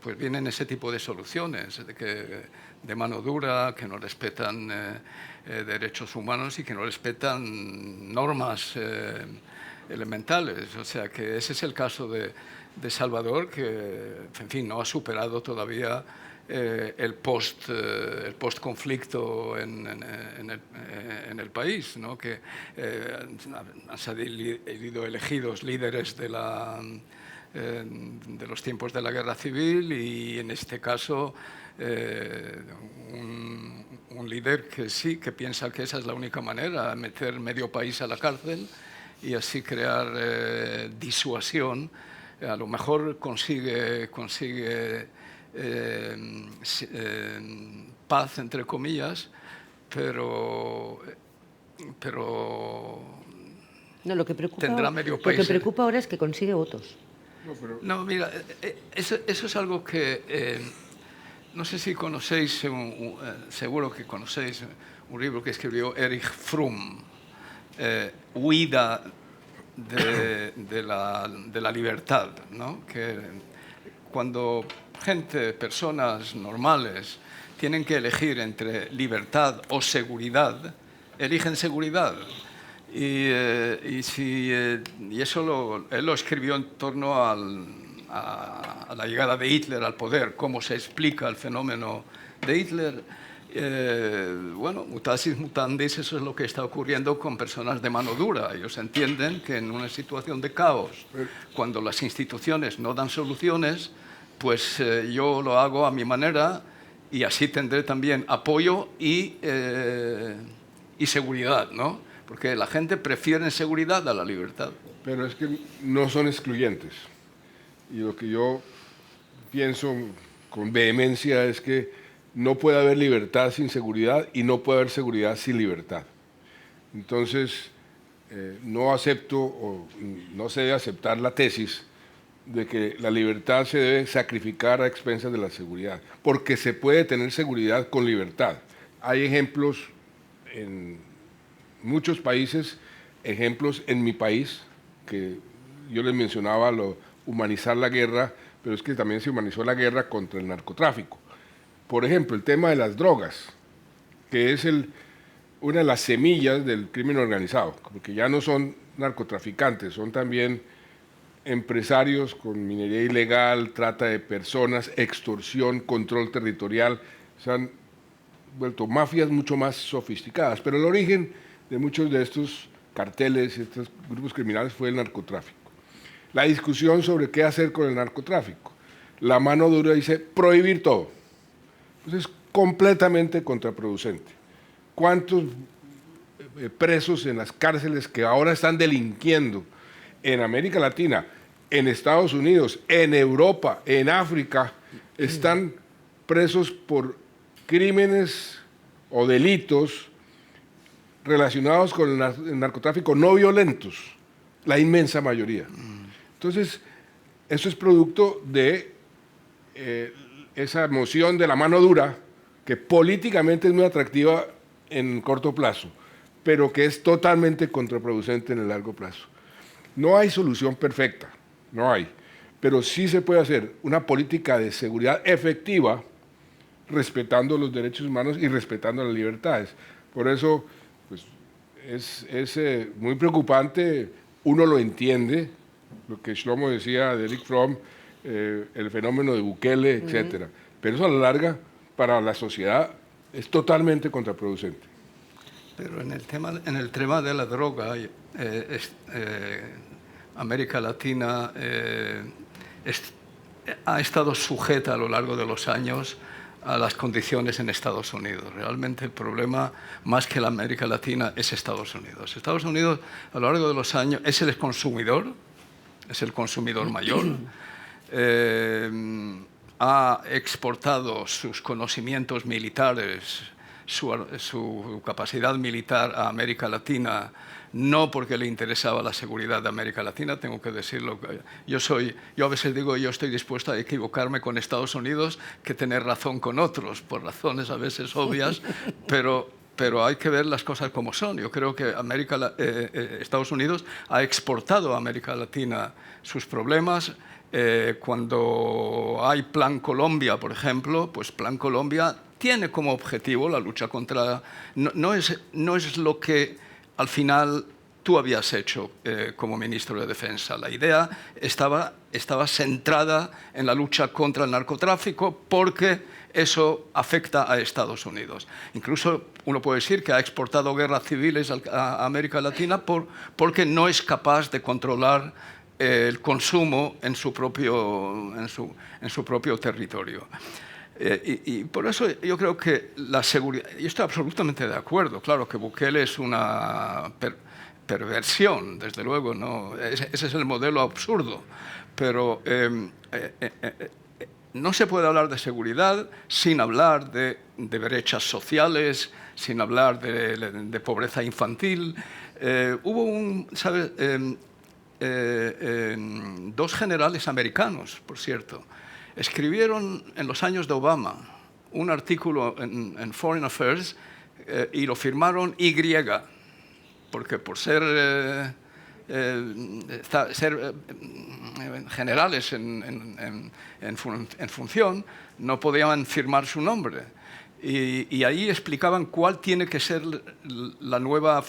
pues vienen ese tipo de soluciones de mano dura, que no respetan derechos humanos y que no respetan normas elementales. O sea, que ese es el caso de Salvador, que, en fin, no ha superado todavía el post-conflicto en el país, ¿no? Que han sido elegidos líderes de los tiempos de la guerra civil, y en este caso un líder que sí, que piensa que esa es la única manera, meter medio país a la cárcel y así crear disuasión. A lo mejor consigue paz, entre comillas, pero no, lo que preocupa, tendrá medio país. Lo que preocupa ahora es que consigue votos. No, mira, eso es algo que no sé si conocéis, seguro que conocéis un libro que escribió Erich Fromm, Huida de la libertad, ¿no? Que cuando personas normales, tienen que elegir entre libertad o seguridad, eligen seguridad. Y eso él lo escribió en torno a la llegada de Hitler al poder, cómo se explica el fenómeno de Hitler. Bueno, mutatis mutandis, eso es lo que está ocurriendo con personas de mano dura. Ellos entienden que en una situación de caos, cuando las instituciones no dan soluciones, pues yo lo hago a mi manera y así tendré también apoyo y seguridad, ¿no? Porque la gente prefiere seguridad a la libertad. Pero es que no son excluyentes. Y lo que yo pienso con vehemencia es que no puede haber libertad sin seguridad y no puede haber seguridad sin libertad. Entonces, no acepto o no se debe aceptar la tesis de que la libertad se debe sacrificar a expensas de la seguridad, porque se puede tener seguridad con libertad. Hay ejemplos en muchos países, ejemplos en mi país, que yo les mencionaba humanizar la guerra, pero es que también se humanizó la guerra contra el narcotráfico. Por ejemplo, el tema de las drogas, que es una de las semillas del crimen organizado, porque ya no son narcotraficantes, son también empresarios con minería ilegal, trata de personas, extorsión, control territorial, se han vuelto mafias mucho más sofisticadas, pero el origen de muchos de estos carteles, estos grupos criminales, fue el narcotráfico. La discusión sobre qué hacer con el narcotráfico. La mano dura dice prohibir todo. Pues es completamente contraproducente. ¿Cuántos presos en las cárceles que ahora están delinquiendo en América Latina, en Estados Unidos, en Europa, en África, están presos por crímenes o delitos relacionados con el narcotráfico no violentos, la inmensa mayoría? Entonces, eso es producto de esa moción de la mano dura, que políticamente es muy atractiva en corto plazo, pero que es totalmente contraproducente en el largo plazo. No hay solución perfecta, no hay, pero sí se puede hacer una política de seguridad efectiva, respetando los derechos humanos y respetando las libertades. Por eso, pues, es muy preocupante, uno lo entiende, lo que Shlomo decía de Erich Fromm, el fenómeno de Bukele, etcétera. Pero eso a la larga, para la sociedad, es totalmente contraproducente. Pero en el tema de la droga, América Latina ha estado sujeta a lo largo de los años a las condiciones en Estados Unidos. Realmente el problema, más que la América Latina, es Estados Unidos. Estados Unidos, a lo largo de los años, es el consumidor mayor. Ha exportado sus conocimientos militares, su capacidad militar a América Latina, no porque le interesaba la seguridad de América Latina, tengo que decirlo. Yo a veces digo, yo estoy dispuesto a equivocarme con Estados Unidos que tener razón con otros, por razones a veces obvias, pero hay que ver las cosas como son. Yo creo que Estados Unidos ha exportado a América Latina sus problemas. Cuando hay Plan Colombia, por ejemplo, pues Plan Colombia tiene como objetivo la lucha contra... No es lo que al final tú habías hecho como ministro de Defensa. La idea estaba centrada en la lucha contra el narcotráfico porque eso afecta a Estados Unidos. Incluso uno puede decir que ha exportado guerras civiles a América Latina porque no es capaz de controlar el consumo en su propio territorio. Y por eso yo creo que la seguridad, y estoy absolutamente de acuerdo, claro que Bukele es una perversión, desde luego, ¿no? Ese es el modelo absurdo, pero no se puede hablar de seguridad sin hablar de brechas sociales, sin hablar de pobreza infantil. Hubo ¿sabes? Dos generales americanos, por cierto, escribieron en los años de Obama un artículo en Foreign Affairs y lo firmaron Y, porque por ser generales en función no podían firmar su nombre. Y ahí explicaban cuál tiene que ser la nueva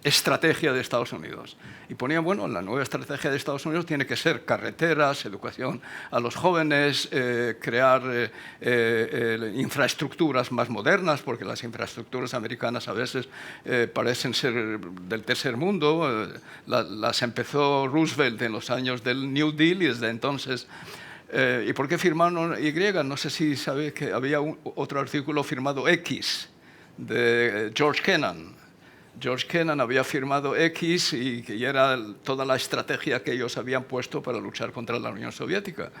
estrategia de Estados Unidos. Y ponían, bueno, la nueva estrategia de Estados Unidos tiene que ser carreteras, educación a los jóvenes, crear infraestructuras más modernas, porque las infraestructuras americanas a veces parecen ser del tercer mundo. Las empezó Roosevelt en los años del New Deal y desde entonces... ¿Y por qué firmaron Y? No sé si sabéis que había otro artículo firmado X de George Kennan. George Kennan había firmado X y era toda la estrategia que ellos habían puesto para luchar contra la Unión Soviética.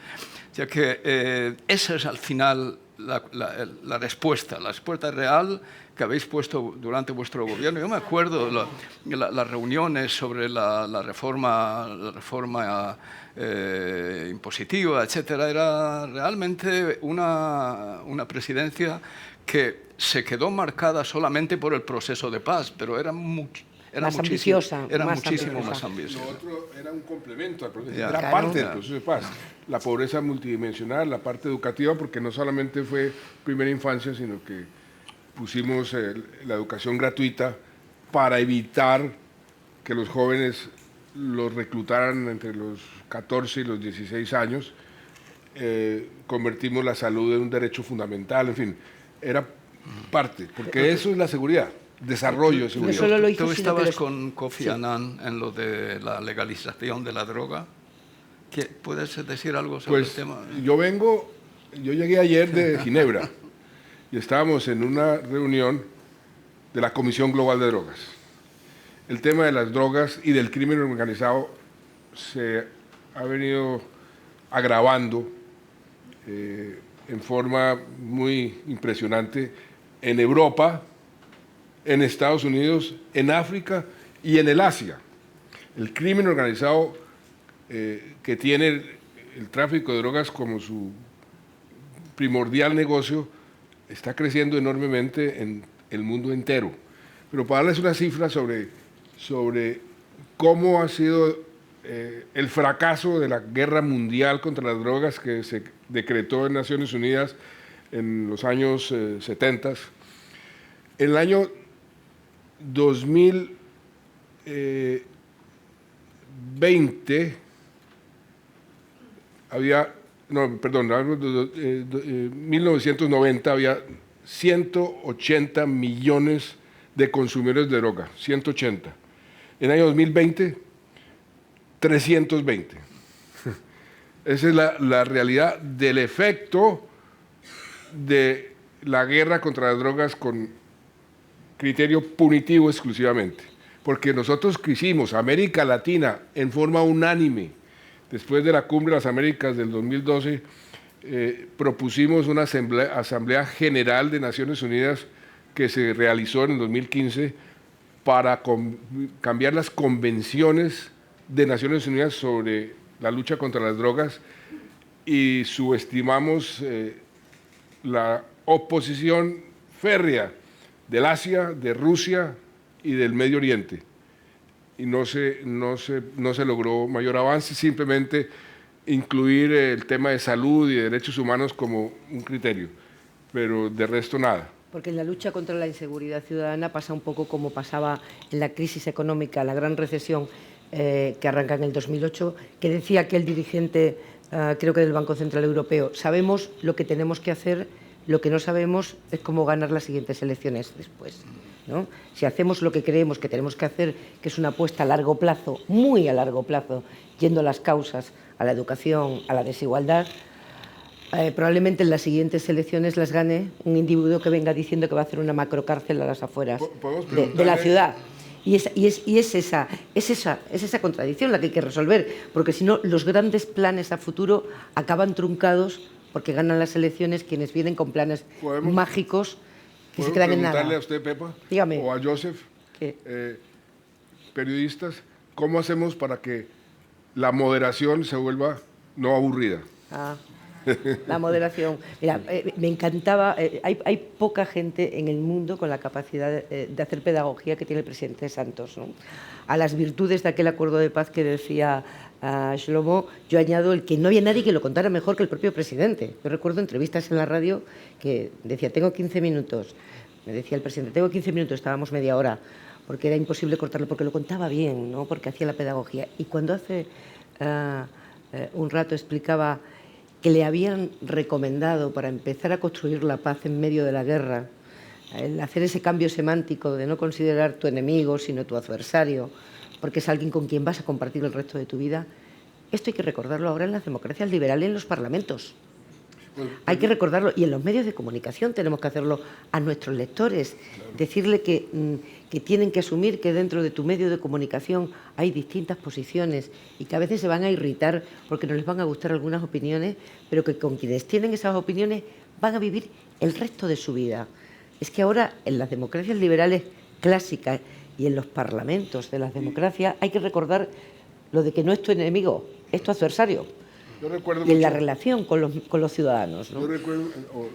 O sea que esa es al final la respuesta real que habéis puesto durante vuestro gobierno. Yo me acuerdo las reuniones sobre la reforma impositiva, etcétera. Era realmente una presidencia que se quedó marcada solamente por el proceso de paz, pero era muchísimo más ambiciosa. Lo otro era un complemento al proceso, era parte del proceso de paz. La pobreza multidimensional, la parte educativa, porque no solamente fue primera infancia, sino que pusimos la educación gratuita para evitar que los jóvenes los reclutaran entre los 14 y los 16 años. Convertimos la salud en un derecho fundamental, en fin, era parte, porque eso es la seguridad, desarrollo de seguridad. No solo lo hizo, ¿Tú estabas con Kofi Annan en lo de la legalización de la droga? ¿Puedes decir algo sobre el tema? Yo llegué ayer de Ginebra y estábamos en una reunión de la Comisión Global de Drogas. El tema de las drogas y del crimen organizado se ha venido agravando en forma muy impresionante en Europa, en Estados Unidos, en África y en el Asia. El crimen organizado que tiene el tráfico de drogas como su primordial negocio está creciendo enormemente en el mundo entero. Pero para darles una cifra sobre cómo ha sido el fracaso de la guerra mundial contra las drogas que se decretó en Naciones Unidas en los años 70. En el año 2020 1990 había 180 millones de consumidores de droga, 180. En el año 2020, 320. Esa es la realidad del efecto de la guerra contra las drogas con criterio punitivo exclusivamente. Porque nosotros quisimos, América Latina, en forma unánime, después de la Cumbre de las Américas del 2012, propusimos una Asamblea General de Naciones Unidas que se realizó en el 2015 para cambiar las convenciones de Naciones Unidas sobre la lucha contra las drogas y subestimamos la oposición férrea del Asia, de Rusia y del Medio Oriente. Y no se logró mayor avance, simplemente incluir el tema de salud y de derechos humanos como un criterio, pero de resto nada. Porque en la lucha contra la inseguridad ciudadana pasa un poco como pasaba en la crisis económica, la gran recesión que arranca en el 2008, que decía aquel dirigente, creo que del Banco Central Europeo, sabemos lo que tenemos que hacer, lo que no sabemos es cómo ganar las siguientes elecciones después, ¿no? Si hacemos lo que creemos que tenemos que hacer, que es una apuesta a largo plazo, muy a largo plazo, yendo a las causas, a la educación, a la desigualdad, Probablemente en las siguientes elecciones las gane un individuo que venga diciendo que va a hacer una macrocárcel a las afueras de la ciudad. Y es esa contradicción la que hay que resolver, porque si no, los grandes planes a futuro acaban truncados porque ganan las elecciones quienes vienen con planes mágicos que se quedan en nada. ¿Puedo preguntarle a usted, Pepa? Dígame. O a Joseph, periodistas, ¿cómo hacemos para que la moderación se vuelva no aburrida? La moderación. Mira, me encantaba, hay poca gente en el mundo con la capacidad de hacer pedagogía que tiene el presidente Santos, ¿no? A las virtudes de aquel acuerdo de paz que decía Shlomo, yo añado el que no había nadie que lo contara mejor que el propio presidente. Yo recuerdo entrevistas en la radio que decía, tengo 15 minutos. Me decía el presidente, tengo 15 minutos, estábamos media hora, porque era imposible cortarlo, porque lo contaba bien, ¿no? Porque hacía la pedagogía. Y cuando hace un rato explicaba que le habían recomendado para empezar a construir la paz en medio de la guerra, el hacer ese cambio semántico de no considerar tu enemigo, sino tu adversario, porque es alguien con quien vas a compartir el resto de tu vida. Esto hay que recordarlo ahora en las democracias liberales, en los parlamentos. Hay que recordarlo, y en los medios de comunicación tenemos que hacerlo a nuestros lectores, decirle que tienen que asumir que dentro de tu medio de comunicación hay distintas posiciones y que a veces se van a irritar porque no les van a gustar algunas opiniones, pero que con quienes tienen esas opiniones van a vivir el resto de su vida. Es que ahora en las democracias liberales clásicas y en los parlamentos de las democracias hay que recordar lo de que no es tu enemigo, es tu adversario. Yo recuerdo y en la relación con los ciudadanos, ¿no? Yo recuerdo,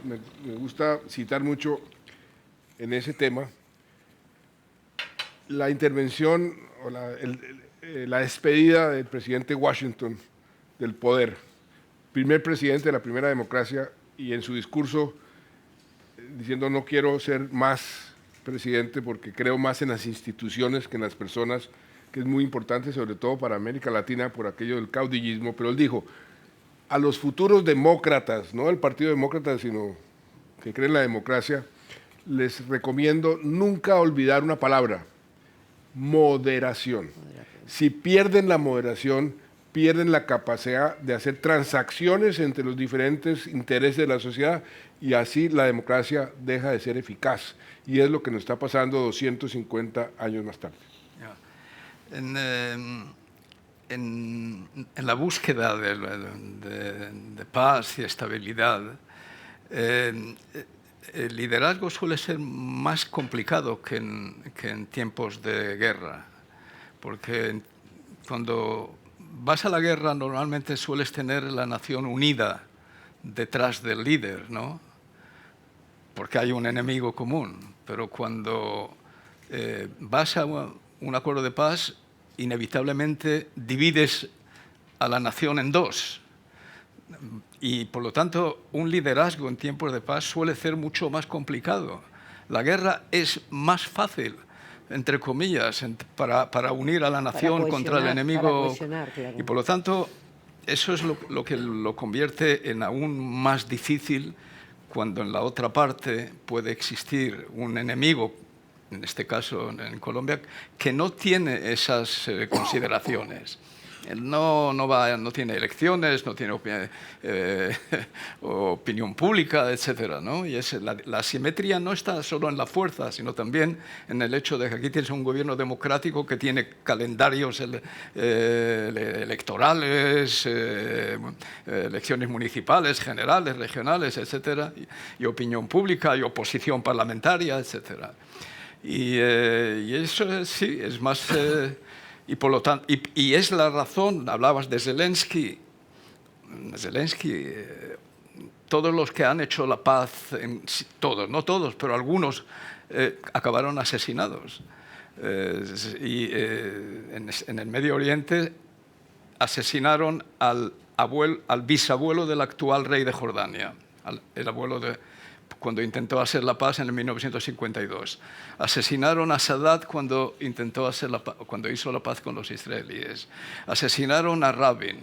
me gusta citar mucho en ese tema la intervención o la despedida del presidente Washington del poder, primer presidente de la primera democracia, y en su discurso diciendo no quiero ser más presidente porque creo más en las instituciones que en las personas, que es muy importante sobre todo para América Latina por aquello del caudillismo, pero él dijo, a los futuros demócratas, no del Partido Demócrata, sino que creen en la democracia, les recomiendo nunca olvidar una palabra, moderación. Si pierden la moderación, pierden la capacidad de hacer transacciones entre los diferentes intereses de la sociedad y así la democracia deja de ser eficaz. Y es lo que nos está pasando 250 años más tarde. En la búsqueda de paz y estabilidad, el liderazgo suele ser más complicado que en tiempos de guerra, porque cuando vas a la guerra normalmente sueles tener la nación unida detrás del líder, ¿no? Porque hay un enemigo común, pero cuando vas a un acuerdo de paz, inevitablemente divides a la nación en dos. Y, por lo tanto, un liderazgo en tiempos de paz suele ser mucho más complicado. La guerra es más fácil, entre comillas, para unir a la nación contra el enemigo. Claro. Y, por lo tanto, eso es lo que lo convierte en aún más difícil cuando en la otra parte puede existir un enemigo, en este caso en Colombia, que no tiene esas consideraciones. No tiene elecciones, no tiene opinión pública, etcétera, ¿no? Y la asimetría no está solo en la fuerza, sino también en el hecho de que aquí tienes un gobierno democrático que tiene calendarios electorales, elecciones municipales, generales, regionales, etcétera, y opinión pública y oposición parlamentaria, etcétera. Y eso sí, es más... y por lo tanto, y es la razón, hablabas de Zelensky, todos los que han hecho la paz, todos, no todos, pero algunos acabaron asesinados. En el Medio Oriente asesinaron al bisabuelo del actual rey de Jordania, el abuelo cuando intentó hacer la paz en 1952. Asesinaron a Sadat cuando hizo la paz con los israelíes. Asesinaron a Rabin.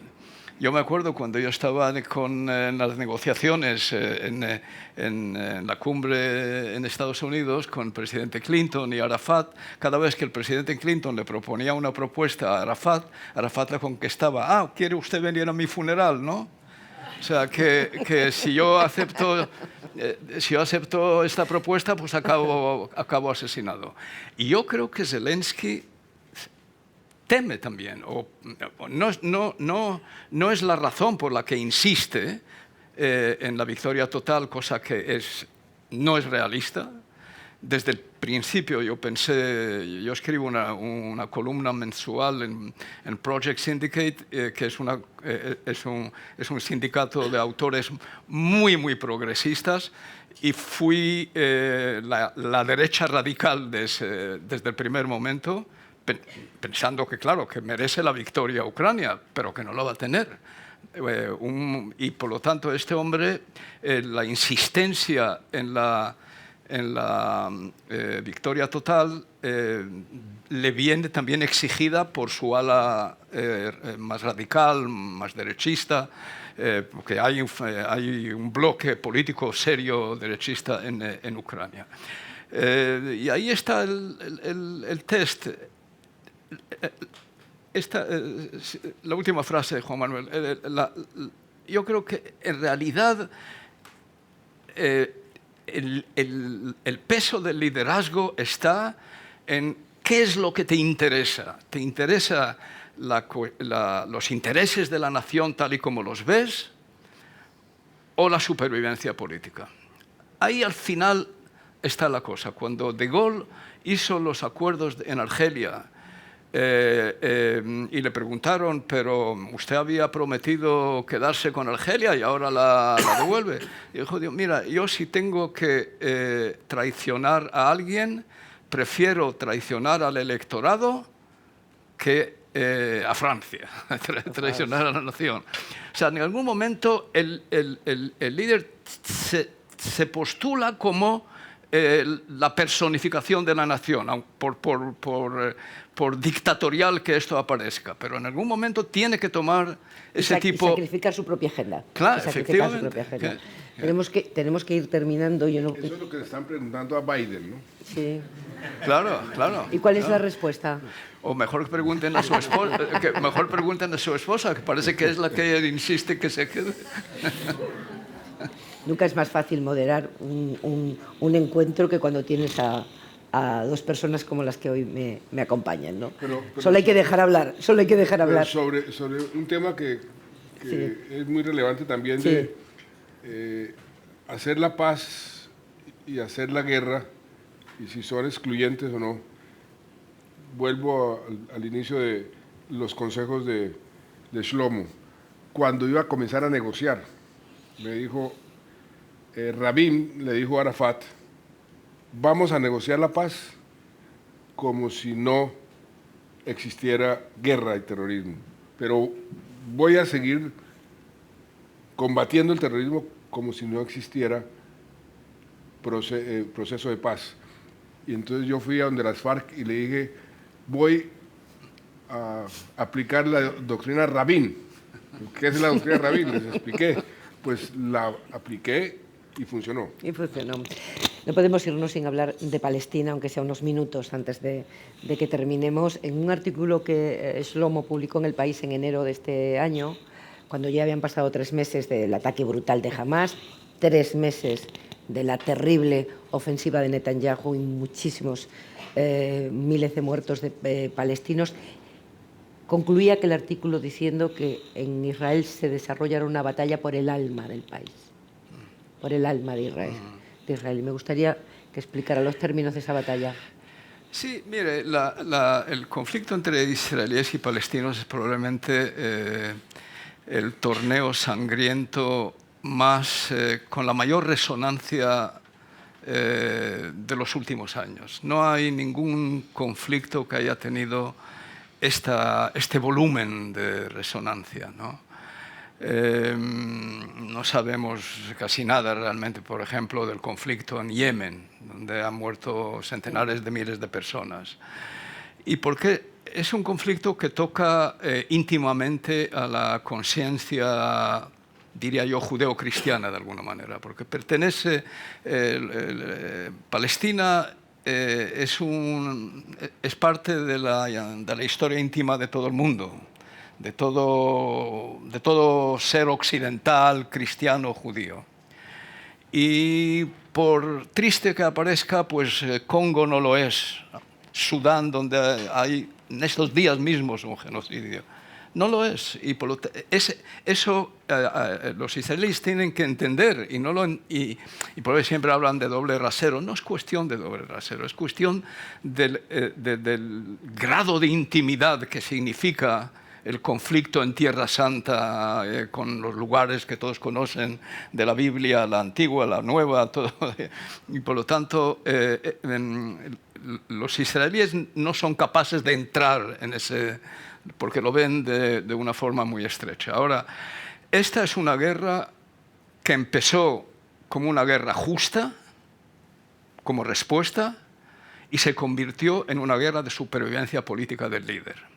Yo me acuerdo cuando yo estaba en las negociaciones en la cumbre en Estados Unidos con el presidente Clinton y Arafat, cada vez que el presidente Clinton le proponía una propuesta a Arafat le contestaba, ¿quiere usted venir a mi funeral, no? O sea, que si yo acepto esta propuesta, pues acabo asesinado. Y yo creo que Zelensky teme también, no es la razón por la que insiste en la victoria total, cosa que no es realista. Desde el principio yo escribo una columna mensual en Project Syndicate, que es un sindicato de autores muy, muy progresistas, y fui la derecha radical desde el primer momento, pensando que, claro, que merece la victoria Ucrania, pero que no lo va a tener. Y por lo tanto, este hombre, la insistencia en la victoria total le viene también exigida por su ala más radical, más derechista, porque hay un bloque político serio derechista en Ucrania. Y ahí está el test. La última frase, Juan Manuel. Yo creo que en realidad el peso del liderazgo está en qué es lo que te interesa. ¿Te interesa los intereses de la nación tal y como los ves o la supervivencia política? Ahí al final está la cosa. Cuando De Gaulle hizo los acuerdos en Argelia y le preguntaron, pero usted había prometido quedarse con Argelia y ahora la devuelve. Y dijo, mira, yo si tengo que traicionar a alguien, prefiero traicionar al electorado que a Francia, traicionar a la nación. O sea, en algún momento el líder se postula como la personificación de la nación, por dictatorial que esto aparezca, pero en algún momento tiene que tomar ese tipo... Sacrificar su propia agenda. Claro, efectivamente. Su propia agenda. Tenemos que ir terminando. Eso es lo que le están preguntando a Biden, ¿no? Sí. Claro, claro. ¿Y cuál es la respuesta? O mejor que pregunten a su esposa, que parece que es la que insiste que se quede. Nunca es más fácil moderar un encuentro que cuando tienes a dos personas como las que hoy me acompañan, ¿no? Solo hay que dejar hablar, solo hay que dejar hablar. Sobre un tema que Sí. es muy relevante también, Sí. de hacer la paz y hacer la guerra, y si son excluyentes o no. Vuelvo al inicio de los consejos de Shlomo. Cuando iba a comenzar a negociar, me dijo, Rabin le dijo a Arafat, vamos a negociar la paz como si no existiera guerra y terrorismo, pero voy a seguir combatiendo el terrorismo como si no existiera proceso de paz. Y entonces yo fui a donde las FARC y le dije, voy a aplicar la doctrina Rabin. ¿Qué es la doctrina Rabin? Les expliqué. Pues la apliqué y funcionó. Y funcionó. No podemos irnos sin hablar de Palestina, aunque sea unos minutos antes de que terminemos. En un artículo que Shlomo publicó en El País en enero de este año, cuando ya habían pasado 3 meses del ataque brutal de Hamás, 3 meses de la terrible ofensiva de Netanyahu y muchísimos miles de muertos de palestinos, concluía que el artículo diciendo que en Israel se desarrollara una batalla por el alma del país, por el alma de Israel. Y me gustaría que explicara los términos de esa batalla. Sí, mire, el conflicto entre israelíes y palestinos es probablemente el torneo sangriento con la mayor resonancia de los últimos años. No hay ningún conflicto que haya tenido este volumen de resonancia, ¿no? No sabemos casi nada realmente, por ejemplo, del conflicto en Yemen, donde han muerto centenares de miles de personas. Y porque es un conflicto que toca íntimamente a la conciencia, diría yo, judeo-cristiana de alguna manera, porque pertenece, Palestina es parte de la historia íntima de todo el mundo, de todo ser occidental, cristiano, judío. Y por triste que aparezca, pues Congo no lo es. Sudán, donde hay en estos días mismos un genocidio, no lo es. Y eso los israelíes tienen que entender. Y por eso siempre hablan de doble rasero. No es cuestión de doble rasero, es cuestión del grado de intimidad que significa el conflicto en Tierra Santa, con los lugares que todos conocen de la Biblia, la antigua, la nueva, todo. Y por lo tanto, los israelíes no son capaces de entrar en ese, porque lo ven de una forma muy estrecha. Ahora, esta es una guerra que empezó como una guerra justa, como respuesta, y se convirtió en una guerra de supervivencia política del líder.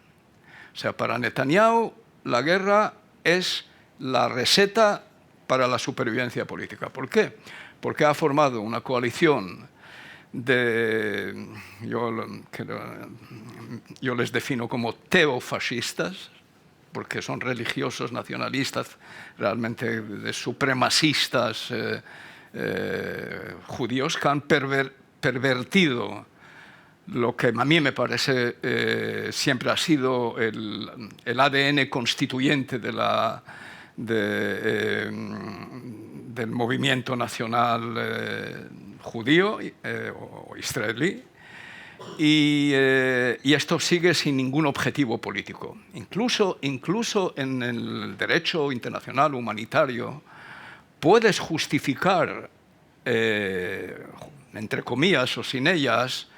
O sea, para Netanyahu la guerra es la receta para la supervivencia política. ¿Por qué? Porque ha formado una coalición de, yo les defino como teofascistas, porque son religiosos, nacionalistas, realmente de supremacistas judíos que han pervertido lo que a mí me parece siempre ha sido el ADN constituyente del movimiento nacional judío o israelí, y esto sigue sin ningún objetivo político. Incluso en el derecho internacional humanitario puedes justificar, entre comillas o sin ellas,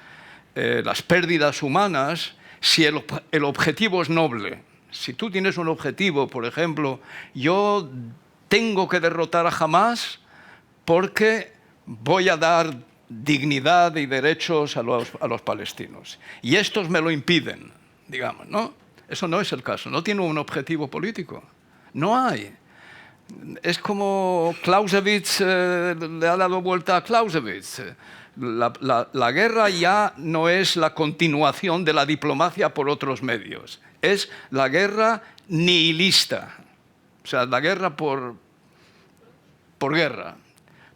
las pérdidas humanas si el objetivo es noble. Si tú tienes un objetivo, por ejemplo, yo tengo que derrotar a Hamás porque voy a dar dignidad y derechos a los palestinos. Y estos me lo impiden, digamos, ¿no? Eso no es el caso, no tiene un objetivo político. No hay. Es como Clausewitz le ha dado vuelta a Clausewitz. La guerra ya no es la continuación de la diplomacia por otros medios. Es la guerra nihilista. O sea, la guerra por guerra.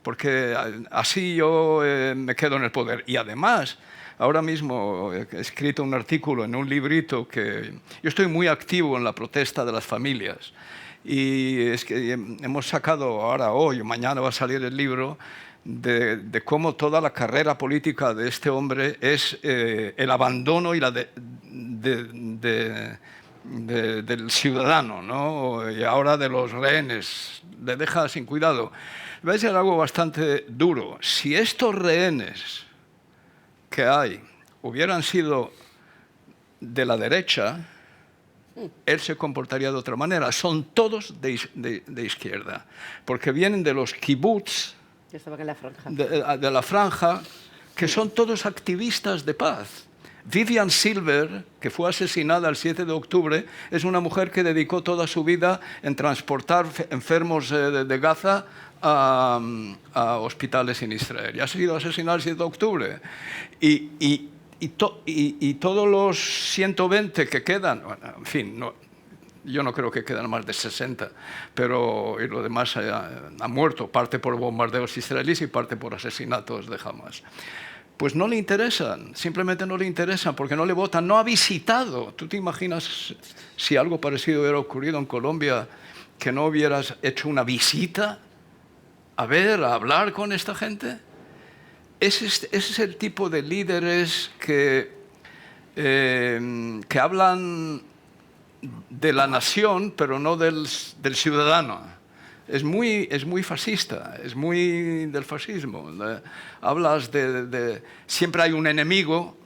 Porque así yo me quedo en el poder. Y además, ahora mismo he escrito un artículo en un librito que... Yo estoy muy activo en la protesta de las familias. Y es que hemos sacado ahora, hoy, mañana va a salir el libro de cómo toda la carrera política de este hombre es el abandono y del ciudadano, ¿no? Y ahora de los rehenes, le deja sin cuidado. Va a ser algo bastante duro. Si estos rehenes que hay hubieran sido de la derecha, él se comportaría de otra manera. Son todos de izquierda, porque vienen de los kibbutz, de la franja, que son todos activistas de paz. Vivian Silver, que fue asesinada el 7 de octubre, es una mujer que dedicó toda su vida en transportar enfermos de Gaza a hospitales en Israel. Y ha sido asesinada el 7 de octubre. Y todos los 120 que quedan, bueno, en fin, yo no creo que quedan más de 60, pero y lo demás ha muerto, parte por bombardeos israelíes y parte por asesinatos de Hamas. Pues no le interesan, simplemente no le interesan porque no le votan, no ha visitado. ¿Tú te imaginas si algo parecido hubiera ocurrido en Colombia, que no hubieras hecho una visita a hablar con esta gente? Ese es el tipo de líderes que hablan de la nación, pero no del ciudadano. Es muy fascista, es muy del fascismo. Hablas siempre hay un enemigo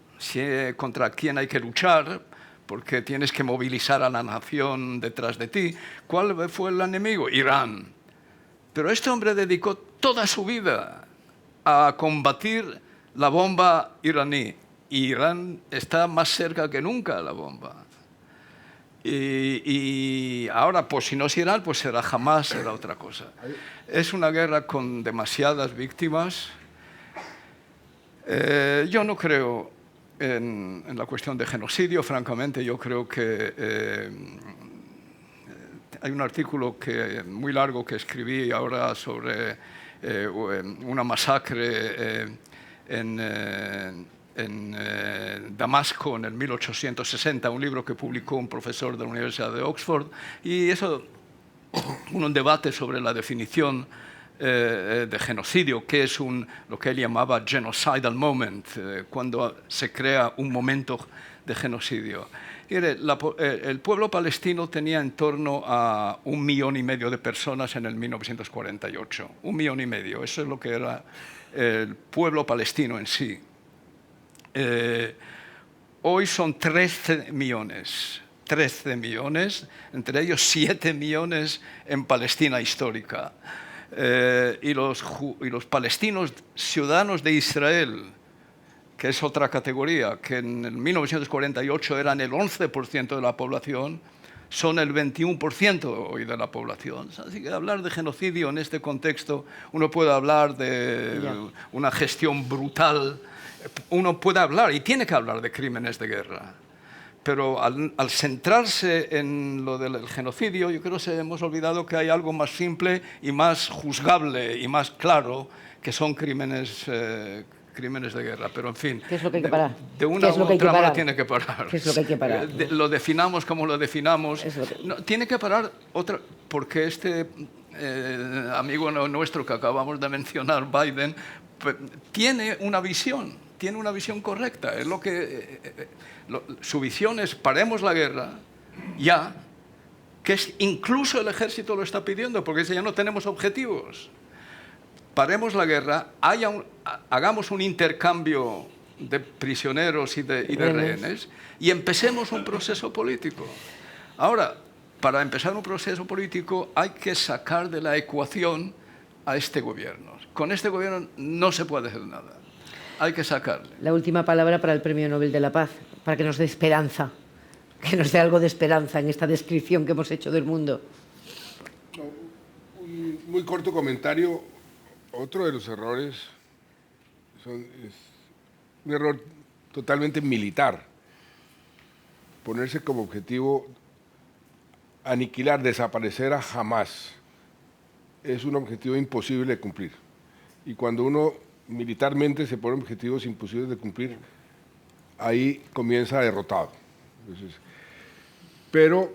contra quien hay que luchar, porque tienes que movilizar a la nación detrás de ti. ¿Cuál fue el enemigo? Irán. Pero este hombre dedicó toda su vida a combatir la bomba iraní. Y Irán está más cerca que nunca a la bomba. Y ahora, pues si no es Irán, pues será Hamás, será otra cosa. Es una guerra con demasiadas víctimas. Yo no creo en la cuestión de genocidio, francamente. Yo creo que hay un artículo muy largo que escribí ahora sobre una masacre en Damasco en el 1860, un libro que publicó un profesor de la Universidad de Oxford, y eso, un debate sobre la definición de genocidio, que es lo que él llamaba genocidal moment, cuando se crea un momento de genocidio. El pueblo palestino tenía en torno a 1,5 millones de personas en el 1948. 1,5 millones, eso es lo que era el pueblo palestino en sí. Hoy son 13 millones, entre ellos 7 millones en Palestina histórica. Y los palestinos ciudadanos de Israel, que es otra categoría, que en el 1948 eran el 11% de la población, son el 21% hoy de la población. Así que hablar de genocidio en este contexto, uno puede hablar de una gestión brutal, uno puede hablar y tiene que hablar de crímenes de guerra. Pero al centrarse en lo del genocidio, yo creo que hemos olvidado que hay algo más simple y más juzgable y más claro, que son crímenes de guerra. Pero, en fin, ¿qué es lo que hay que parar? De una u otra manera tiene que parar. ¿Qué es lo que hay que parar? Lo definamos como lo definamos. No, tiene que parar porque este amigo nuestro que acabamos de mencionar, Biden, tiene una visión correcta. Es su visión es: paremos la guerra ya, que incluso el ejército lo está pidiendo, porque dice: ya no tenemos objetivos. Paremos la guerra, hagamos un intercambio de prisioneros y de rehenes y empecemos un proceso político. Ahora, para empezar un proceso político hay que sacar de la ecuación a este gobierno. Con este gobierno no se puede hacer nada. Hay que sacarle. La última palabra para el Premio Nobel de la Paz, para que nos dé esperanza, que nos dé algo de esperanza en esta descripción que hemos hecho del mundo. Un muy corto comentario. Otro de los errores es un error totalmente militar. Ponerse como objetivo aniquilar, desaparecer a Hamás, es un objetivo imposible de cumplir. Y cuando uno militarmente se pone objetivos imposibles de cumplir, ahí comienza derrotado. Entonces, pero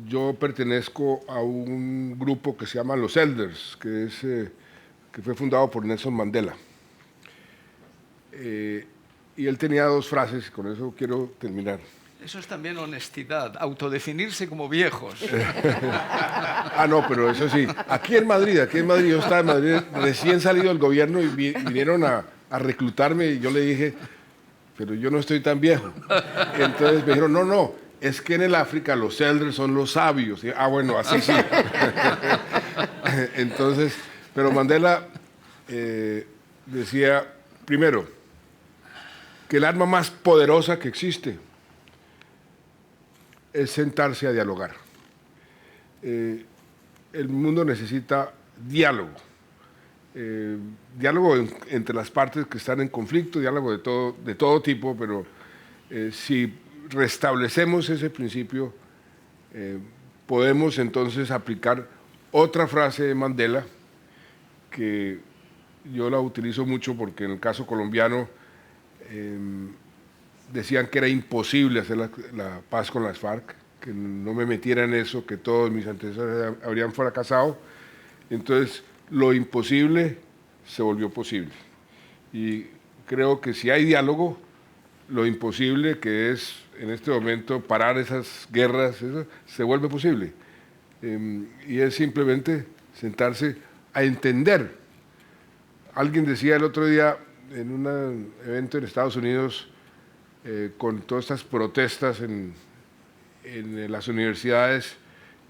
yo pertenezco a un grupo que se llama Los Elders, que fue fundado por Nelson Mandela. Y él tenía 2 frases, y con eso quiero terminar. Eso es también honestidad, autodefinirse como viejos. No, pero eso sí, aquí en Madrid, yo estaba en Madrid, recién salido del gobierno, y vinieron a reclutarme, y yo le dije: pero yo no estoy tan viejo. Entonces me dijeron: no, es que en el África los elders son los sabios. Y, bueno, así sí. Entonces, pero Mandela decía, primero, que el arma más poderosa que existe es sentarse a dialogar. El mundo necesita diálogo. Diálogo entre las partes que están en conflicto, diálogo de todo tipo, pero si restablecemos ese principio, podemos entonces aplicar otra frase de Mandela, que yo la utilizo mucho porque en el caso colombiano decían que era imposible hacer la paz con las FARC, que no me metiera en eso, que todos mis antecesores habrían fracasado. Entonces, lo imposible se volvió posible. Y creo que si hay diálogo, lo imposible, que es en este momento parar esas guerras, se vuelve posible. Y es simplemente sentarse a entender. Alguien decía el otro día en un evento en Estados Unidos, con todas estas protestas en las universidades,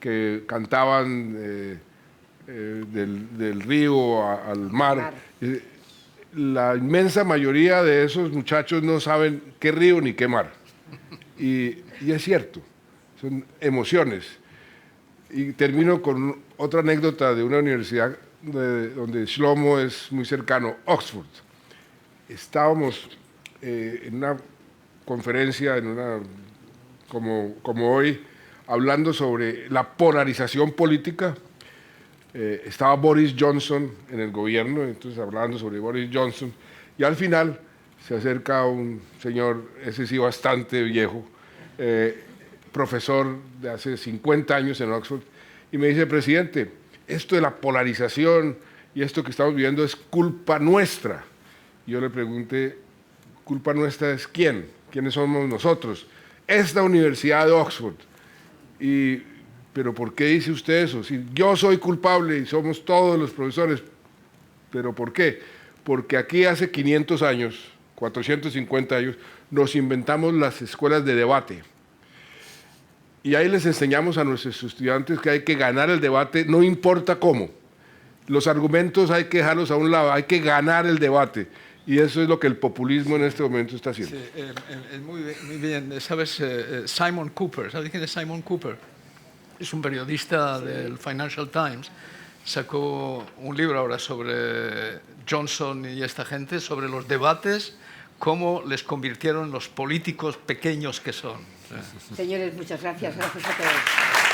que cantaban del río al mar. La inmensa mayoría de esos muchachos no saben qué río ni qué mar. Y es cierto, son emociones. Y termino con otra anécdota de una universidad donde Shlomo es muy cercano, Oxford. Estábamos en una conferencia, como hoy, hablando sobre la polarización política. Estaba Boris Johnson en el gobierno, entonces hablando sobre Boris Johnson, y al final se acerca un señor, ese sí bastante viejo, profesor de hace 50 años en Oxford, y me dice: presidente, esto de la polarización y esto que estamos viviendo es culpa nuestra. Y yo le pregunté: ¿culpa nuestra es quién? ¿Quiénes somos nosotros? Esta Universidad de Oxford. ¿Pero por qué dice usted eso? Si yo soy culpable y somos todos los profesores, ¿pero por qué? Porque aquí hace 500 años, 450 años, nos inventamos las escuelas de debate. Y ahí les enseñamos a nuestros estudiantes que hay que ganar el debate, no importa cómo. Los argumentos hay que dejarlos a un lado, hay que ganar el debate. Y eso es lo que el populismo en este momento está haciendo. Sí, muy bien. ¿Sabes? Simon Cooper, ¿sabes quién es Simon Cooper? Es un periodista del Financial Times. Sacó un libro ahora sobre Johnson y esta gente, sobre los debates, cómo les convirtieron en los políticos pequeños que son. Señores, muchas gracias. Gracias a todos.